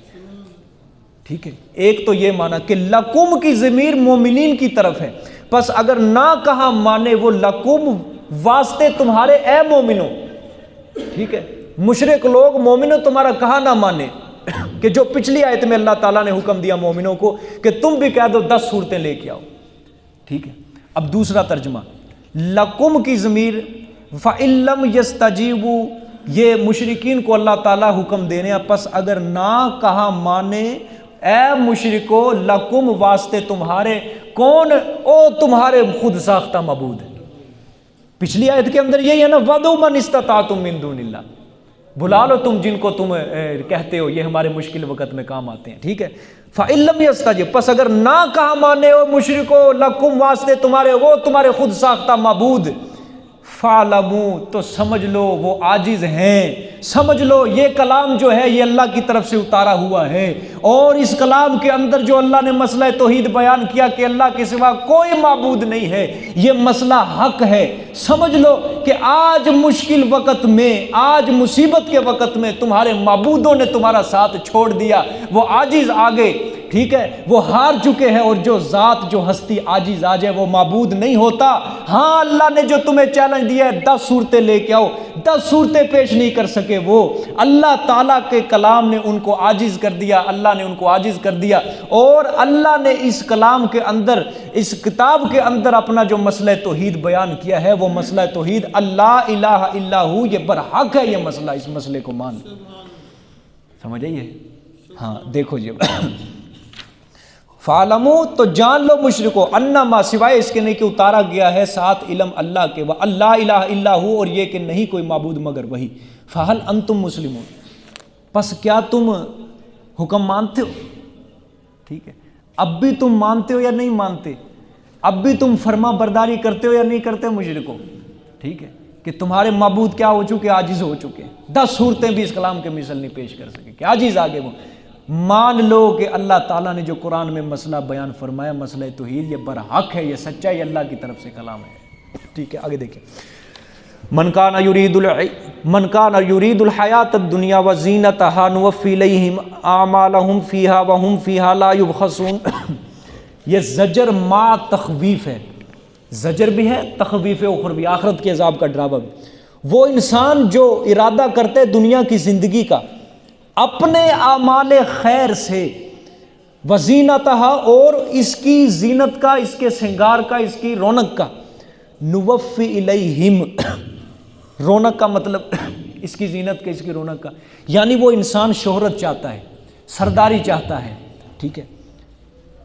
ٹھیک ہے۔ ایک تو یہ معنی کہ لکم کی ضمیر مومنین کی طرف ہے، پس اگر نہ کہا مانے وہ لکم واسطے تمہارے اے مومنوں، ٹھیک ہے، مشرک لوگ مومنوں تمہارا کہا نہ مانے، کہ جو پچھلی آیت میں اللہ تعالیٰ نے حکم دیا مومنوں کو کہ تم بھی کہہ دو 10 صورتیں لے کے آؤ، ٹھیک ہے۔ اب دوسرا ترجمہ، لکم کی ضمیر فَإِن لَّمْ يَسْتَجِيبُوا، یہ مشرکین کو اللہ تعالیٰ حکم دینے، پس اگر نہ کہا مانے اے مشرکو، لکم واسطے تمہارے، کون؟ او تمہارے خود ساختہ معبود ہے۔ پچھلی آیت کے اندر یہی ہے نا، وَدُوا مَنِ اسْتَطَعْتُم مِّن دُونِ اللَّهِ، بلا لو تم جن کو تم کہتے ہو یہ ہمارے مشکل وقت میں کام آتے ہیں، ٹھیک ہے۔ فَإِن لَّمْ يَسْتَجِبْ، پس اگر نہ کہا مانے ہو مشرکو، لکم واسطے تمہارے، وہ تمہارے خود ساختہ معبود، فَعْلَمُوا، تو سمجھ لو وہ عاجز ہیں، سمجھ لو یہ کلام جو ہے یہ اللہ کی طرف سے اتارا ہوا ہے، اور اس کلام کے اندر جو اللہ نے مسئلہ توحید بیان کیا کہ اللہ کے سوا کوئی معبود نہیں ہے، یہ مسئلہ حق ہے۔ سمجھ لو کہ آج مشکل وقت میں، آج مصیبت کے وقت میں تمہارے معبودوں نے تمہارا ساتھ چھوڑ دیا، وہ عاجز آگے، ٹھیک ہے، وہ ہار چکے ہیں، اور جو ذات، جو ہستی عاجز آ جائے وہ معبود نہیں ہوتا۔ ہاں اللہ نے جو تمہیں چیلنج دیا ہے 10 صورتیں لے کے آؤ، 10 صورتیں پیش نہیں کر سکے وہ، اللہ تعالیٰ کے کلام نے ان کو عاجز کر دیا، اللہ نے ان کو عاجز کر دیا، اور اللہ نے اس کلام کے اندر، اس کتاب کے اندر اپنا جو مسئلہ توحید بیان کیا ہے، وہ مسئلہ توحید اللہ الہ الا ہو، یہ برحق ہے، یہ مسئلہ، اس مسئلے کو مان، سمجھ آئیے؟ ہاں دیکھو جی، فَعْلَمُوا، تو جان لو مشرکو، انما سوائے اس کے نہیں کہ اتارا گیا ہے ساتھ علم اللہ کے، وَاللَّهُ الَّهَ إِلَّا هُوَ، اور یہ کہ نہیں کوئی معبود مگر وہی، فَهَلْ أَنْتُمْ مُسْلِمُونَ، پس کیا تم حکم مانتے ہو؟ ٹھیک ہے، اب بھی تم مانتے ہو یا نہیں مانتے؟ اب بھی تم فرما برداری کرتے ہو یا نہیں کرتے مشرکو؟ ٹھیک ہے، کہ تمہارے معبود کیا ہو چکے؟ عاجز ہو چکے، 10 صورتیں بھی اس کلام کے مثل نہیں پیش کر سکے، کہ عاجز آگے وہ۔ مان لو کہ اللہ تعالیٰ نے جو قرآن میں مسئلہ بیان فرمایا، مسئلہ توحید، یہ برحق ہے، یہ سچا، یہ اللہ کی طرف سے کلام ہے، ٹھیک ہے۔ آگے دیکھیں، من کان یرید الحیات الدنیا وزینتہا نوفی الیہم اعمالہم فیہا وہم فیہا لا یبخسون، یہ زجر ما تخویف ہے، زجر بھی ہے، تخویف اخروی، آخرت کے عذاب کا ڈراوا بھی۔ وہ انسان جو ارادہ کرتے دنیا کی زندگی کا اپنے اعمال خیر سے، وزینتہا، اور اس کی زینت کا، اس کے سنگار کا، اس کی رونق کا، نوفی الیہم، رونق کا مطلب اس کی زینت کا، اس کی رونق کا، یعنی وہ انسان شہرت چاہتا ہے، سرداری چاہتا ہے، ٹھیک ہے،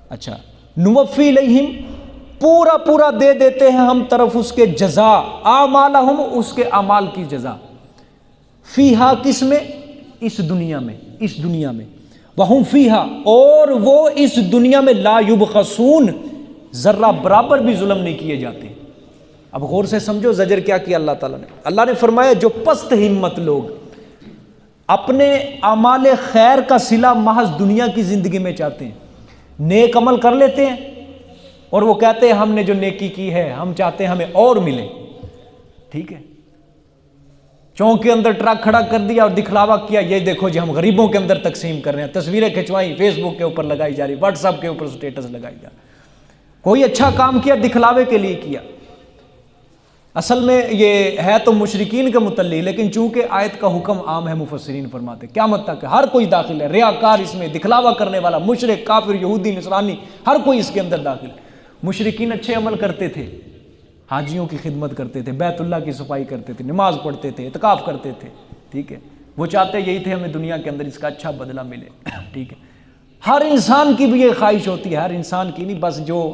اچھا، نوفی الیہم، پورا پورا دے دیتے ہیں ہم طرف اس کے جزا، اعمالہم، اس کے اعمال کی جزا، فیہا، کس میں؟ اس دنیا میں، اس دنیا میں، وہم فیہا، اور وہ اس دنیا میں لا یبخسون، ذرہ برابر بھی ظلم نہیں کیے جاتے۔ اب غور سے سمجھو زجر کیا کیا اللہ تعالیٰ نے۔ اللہ نے فرمایا جو پست ہمت لوگ اپنے اعمال خیر کا صلہ محض دنیا کی زندگی میں چاہتے ہیں، نیک عمل کر لیتے ہیں، اور وہ کہتے ہیں ہم نے جو نیکی کی ہے ہم چاہتے ہیں ہمیں اور ملے، ٹھیک ہے، چونک کے اندر ٹرک کھڑا کر دیا اور دکھلاوا کیا، یہ دیکھو جی ہم غریبوں کے اندر تقسیم کر رہے ہیں، تصویریں کھنچوائی، فیس بک کے اوپر لگائی جا رہی، واٹس ایپ کے اوپر سٹیٹس لگائی جا رہی، کوئی اچھا کام کیا دکھلاوے کے لیے کیا۔ اصل میں یہ ہے تو مشرکین کے متعلق، لیکن چونکہ آیت کا حکم عام ہے، مفسرین فرماتے قیامت تک ہر کوئی داخل ہے، ریاکار اس میں، دکھلاوا کرنے والا، مشرک، کافر، یہودی، نصرانی، ہر کوئی اس کے اندر داخل ہے۔ مشرکین اچھے عمل کرتے تھے، حاجیوں کی خدمت کرتے تھے، بیت اللہ کی صفائی کرتے تھے، نماز پڑھتے تھے، اعتکاف کرتے تھے، ٹھیک ہے، وہ چاہتے یہی تھے ہمیں دنیا کے اندر اس کا اچھا بدلہ ملے، ٹھیک ہے۔ ہر انسان کی بھی یہ خواہش ہوتی ہے، ہر انسان کی نہیں، بس جو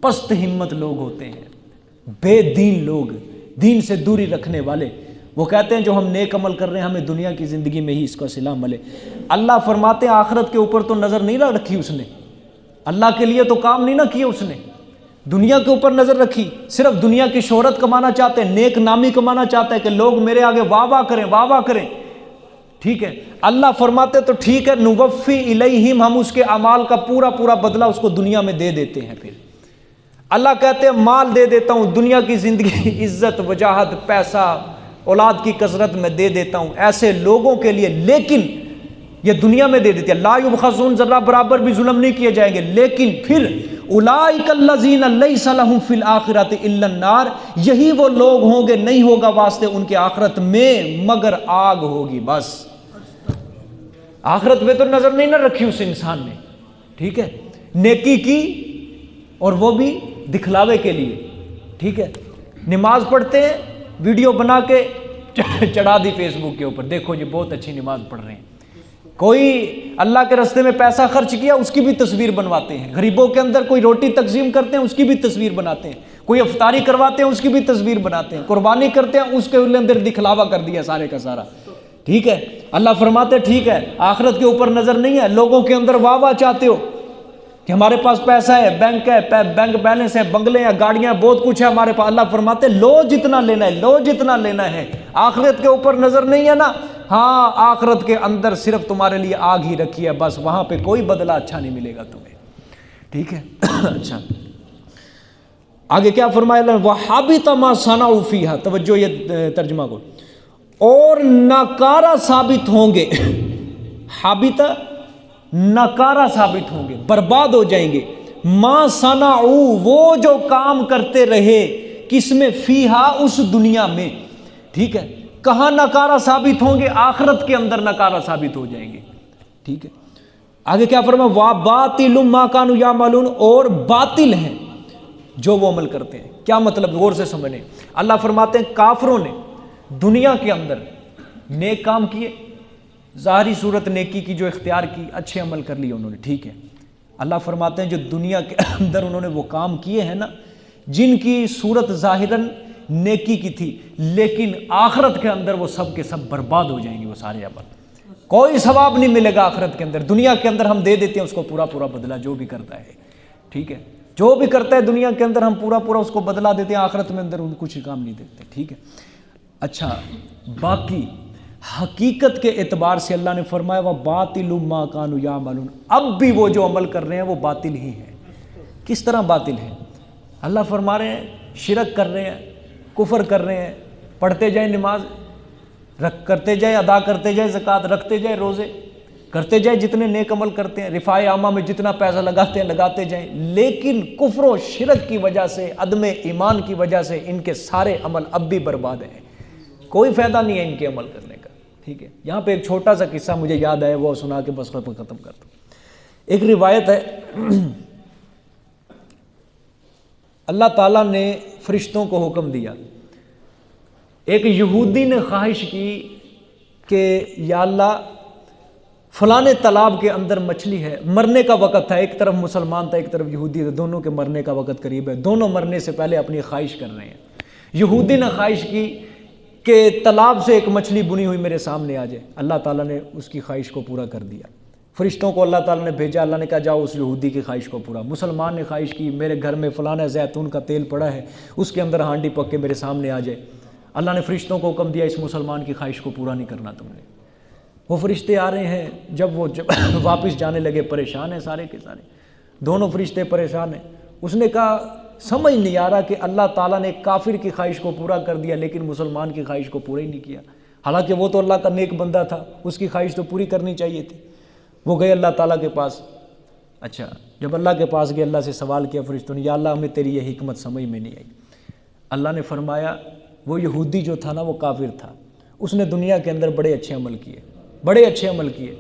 پست ہمت لوگ ہوتے ہیں، بے دین لوگ، دین سے دوری رکھنے والے، وہ کہتے ہیں جو ہم نیک عمل کر رہے ہیں ہمیں دنیا کی زندگی میں ہی اس کا صلہ ملے۔ اللہ فرماتے ہیں آخرت کے اوپر تو نظر نہیں نہ رکھی اس نے، اللہ کے لیے تو کام نہیں نہ کیا اس نے، دنیا کے اوپر نظر رکھی، صرف دنیا کی شہرت کمانا چاہتے ہیں، نیک نامی کمانا چاہتے ہیں کہ لوگ میرے آگے واہ واہ کریں، واہ واہ کریں، ٹھیک ہے۔ اللہ فرماتے تو ٹھیک ہے، نوفی الیہم، ہم اس کے اعمال کا پورا پورا بدلہ اس کو دنیا میں دے دیتے ہیں۔ پھر اللہ کہتے ہیں مال دے دیتا ہوں، دنیا کی زندگی، عزت، وجاہت، پیسہ، اولاد کی کثرت میں دے دیتا ہوں ایسے لوگوں کے لیے، لیکن یہ دنیا میں دے دیتے ہیں، لا یبخسون، ذرہ برابر بھی ظلم نہیں کیے جائیں گے، لیکن پھر اولئک الذین لیس لہم فی الآخرۃ الا النار، یہی وہ لوگ ہوں گے نہیں ہوگا واسطے ان کے آخرت میں مگر آگ ہوگی۔ بس آخرت میں تو نظر نہیں نہ رکھی اس انسان نے، ٹھیک ہے، نیکی کی اور وہ بھی دکھلاوے کے لیے، ٹھیک ہے، نماز پڑھتے ہیں، ویڈیو بنا کے چڑھا دی فیس بک کے اوپر، دیکھو جی بہت اچھی نماز پڑھ رہے ہیں۔ کوئی اللہ کے راستے میں پیسہ خرچ کیا اس کی بھی تصویر بنواتے ہیں، غریبوں کے اندر کوئی روٹی تقسیم کرتے ہیں اس کی بھی تصویر بناتے ہیں، کوئی افطاری کرواتے ہیں اس کی بھی تصویر بناتے ہیں، قربانی کرتے ہیں اس کے اندر دکھلاوا کر دیا سارے کا سارا، ٹھیک ہے۔ اللہ فرماتے ٹھیک ہے آخرت کے اوپر نظر نہیں ہے، لوگوں کے اندر واہ واہ چاہتے ہو کہ ہمارے پاس پیسہ ہے، بینک ہے، بینک بیلنس ہے، بنگلے ہیں، گاڑیاں، بہت کچھ ہے ہمارے پاس۔ اللہ فرماتے لو جتنا لینا ہے، لو جتنا لینا ہے، آخرت کے اوپر نظر نہیں ہے نا، ہاں آخرت کے اندر صرف تمہارے لیے آگ ہی رکھی ہے، بس وہاں پہ کوئی بدلہ اچھا نہیں ملے گا تمہیں، ٹھیک ہے۔ اچھا آگے کیا فرمایا اللہ، وَحَبِطَ مَا صَنَعُوا فِيهَا، توجہ یہ ترجمہ کو، اور ناکارہ ثابت ہوں گے، حابط ناکارہ ثابت ہوں گے، برباد ہو جائیں گے، ما صنعوا، وہ جو کام کرتے رہے، کس میں، فیہا، اس دنیا میں، ٹھیک ہے۔ کہاں ناکارہ ثابت ہوں گے؟ آخرت کے اندر ناکارہ ثابت ہو جائیں گے، ٹھیک ہے۔ آگے کیا فرمایا، وَبَاطِلٌ مَا كَانُوا يَعْمَلُونَ، اور باطل ہیں جو وہ عمل کرتے ہیں۔ کیا مطلب، غور سے سمجھیں۔ اللہ فرماتے ہیں کافروں نے دنیا کے اندر نیک کام کیے، ظاہری صورت نیکی کی جو اختیار کی، اچھے عمل کر لیے انہوں نے، ٹھیک ہے۔ اللہ فرماتے ہیں جو دنیا کے اندر انہوں نے وہ کام کیے ہیں نا جن کی صورت ظاہراً نیکی کی تھی، لیکن آخرت کے اندر وہ سب کے سب برباد ہو جائیں گے، وہ سارے عمل، کوئی ثواب نہیں ملے گا آخرت کے اندر۔ دنیا کے اندر ہم دے دیتے ہیں اس کو پورا پورا بدلہ، جو بھی کرتا ہے، ٹھیک ہے، جو بھی کرتا ہے دنیا کے اندر ہم پورا پورا اس کو بدلہ دیتے ہیں، آخرت میں اندر ان کچھ کام نہیں دیتے، ٹھیک ہے۔ اچھا باقی حقیقت کے اعتبار سے اللہ نے فرمایا وَبَاطِلُ مَا كَانُوا يَعْمَلُونَ، اب بھی وہ جو عمل کر رہے ہیں وہ باطل ہی ہے۔ کس طرح باطل ہے؟ اللہ فرما رہے ہیں شرک کر رہے ہیں، کفر کر رہے ہیں، پڑھتے جائیں نماز، کرتے جائیں، ادا کرتے جائیں زکوٰۃ، رکھتے جائیں روزے، کرتے جائیں جتنے نیک عمل کرتے ہیں، رفاع عامہ میں جتنا پیسہ لگاتے ہیں لگاتے جائیں، لیکن کفر و شرک کی وجہ سے، عدم ایمان کی وجہ سے ان کے سارے عمل اب بھی برباد ہیں، کوئی فائدہ نہیں ہے ان کے عمل کرنے کا، ٹھیک ہے۔ یہاں پہ ایک چھوٹا سا قصہ مجھے یاد ہے، وہ سنا کے بس ختم کرتا ہوں۔ ایک روایت ہے اللہ تعالیٰ نے فرشتوں کو حکم دیا، ایک یہودی نے خواہش کی کہ یا اللہ فلانے تالاب کے اندر مچھلی ہے، مرنے کا وقت تھا، ایک طرف مسلمان تھا ایک طرف یہودی تھا، دونوں کے مرنے کا وقت قریب ہے، دونوں مرنے سے پہلے اپنی خواہش کر رہے ہیں۔ یہودی نے خواہش کی کہ تالاب سے ایک مچھلی بنی ہوئی میرے سامنے آ جائے، اللہ تعالیٰ نے اس کی خواہش کو پورا کر دیا، فرشتوں کو اللہ تعالیٰ نے بھیجا، اللہ نے کہا جاؤ اس یہودی کی خواہش کو پورا۔ مسلمان نے خواہش کی میرے گھر میں فلانا زیتون کا تیل پڑا ہے، اس کے اندر ہانڈی پک کے میرے سامنے آ جائے، اللہ نے فرشتوں کو حکم دیا اس مسلمان کی خواہش کو پورا نہیں کرنا تم نے۔ وہ فرشتے آ رہے ہیں، جب واپس جانے لگے پریشان ہیں سارے کے سارے، دونوں فرشتے پریشان ہیں۔ اس نے کہا سمجھ نہیں آ رہا کہ اللہ تعالیٰ نے کافر کی خواہش کو پورا کر دیا لیکن مسلمان کی خواہش کو پورا ہی نہیں کیا، حالانکہ وہ تو اللہ کا نیک بندہ تھا، اس کی خواہش تو پوری کرنی چاہیے تھی۔ وہ گئے اللہ تعالیٰ کے پاس، اچھا جب اللہ کے پاس گئے اللہ سے سوال کیا فرشتوں نے، یا اللہ ہمیں تیری یہ حکمت سمجھ میں نہیں آئی۔ اللہ نے فرمایا وہ یہودی جو تھا نا وہ کافر تھا، اس نے دنیا کے اندر بڑے اچھے عمل کیے، بڑے اچھے عمل کیے،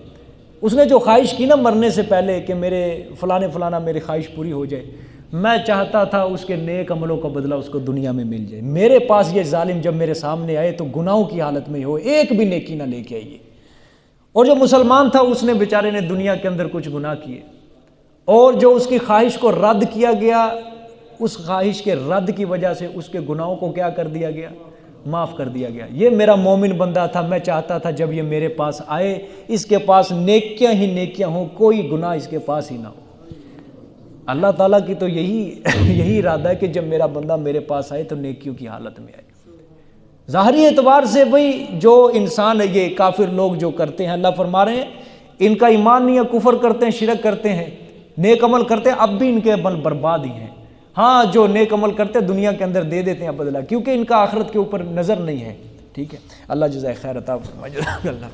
اس نے جو خواہش کی نا مرنے سے پہلے کہ میرے فلانا میری خواہش پوری ہو جائے، میں چاہتا تھا اس کے نیک عملوں کا بدلہ اس کو دنیا میں مل جائے، میرے پاس یہ ظالم جب میرے سامنے آئے تو گناہوں کی حالت میں ہو، ایک بھی نیکی نہ لے کے آئیے، اور جو مسلمان تھا اس نے بیچارے نے دنیا کے اندر کچھ گناہ کیے، اور جو اس کی خواہش کو رد کیا گیا، اس خواہش کے رد کی وجہ سے اس کے گناہوں کو کیا کر دیا گیا؟ معاف کر دیا گیا۔ یہ میرا مومن بندہ تھا، میں چاہتا تھا جب یہ میرے پاس آئے اس کے پاس نیکیاں ہی نیکیاں ہوں، کوئی گناہ اس کے پاس ہی نہ ہو۔ اللہ تعالیٰ کی تو یہی ارادہ ہے کہ جب میرا بندہ میرے پاس آئے تو نیکیوں کی حالت میں آئے۔ ظاہری اعتبار سے بھئی جو انسان ہے، یہ کافر لوگ جو کرتے ہیں، اللہ فرما رہے ہیں ان کا ایمان نہیں ہے، کفر کرتے ہیں، شرک کرتے ہیں، نیک عمل کرتے ہیں، اب بھی ان کے عمل برباد ہی ہیں۔ ہاں جو نیک عمل کرتے ہیں دنیا کے اندر دے دیتے ہیں بدلہ، کیونکہ ان کا آخرت کے اوپر نظر نہیں ہے۔ ٹھیک ہے، اللہ جزائے خیر عطا فرمائے۔ جزاک اللہ۔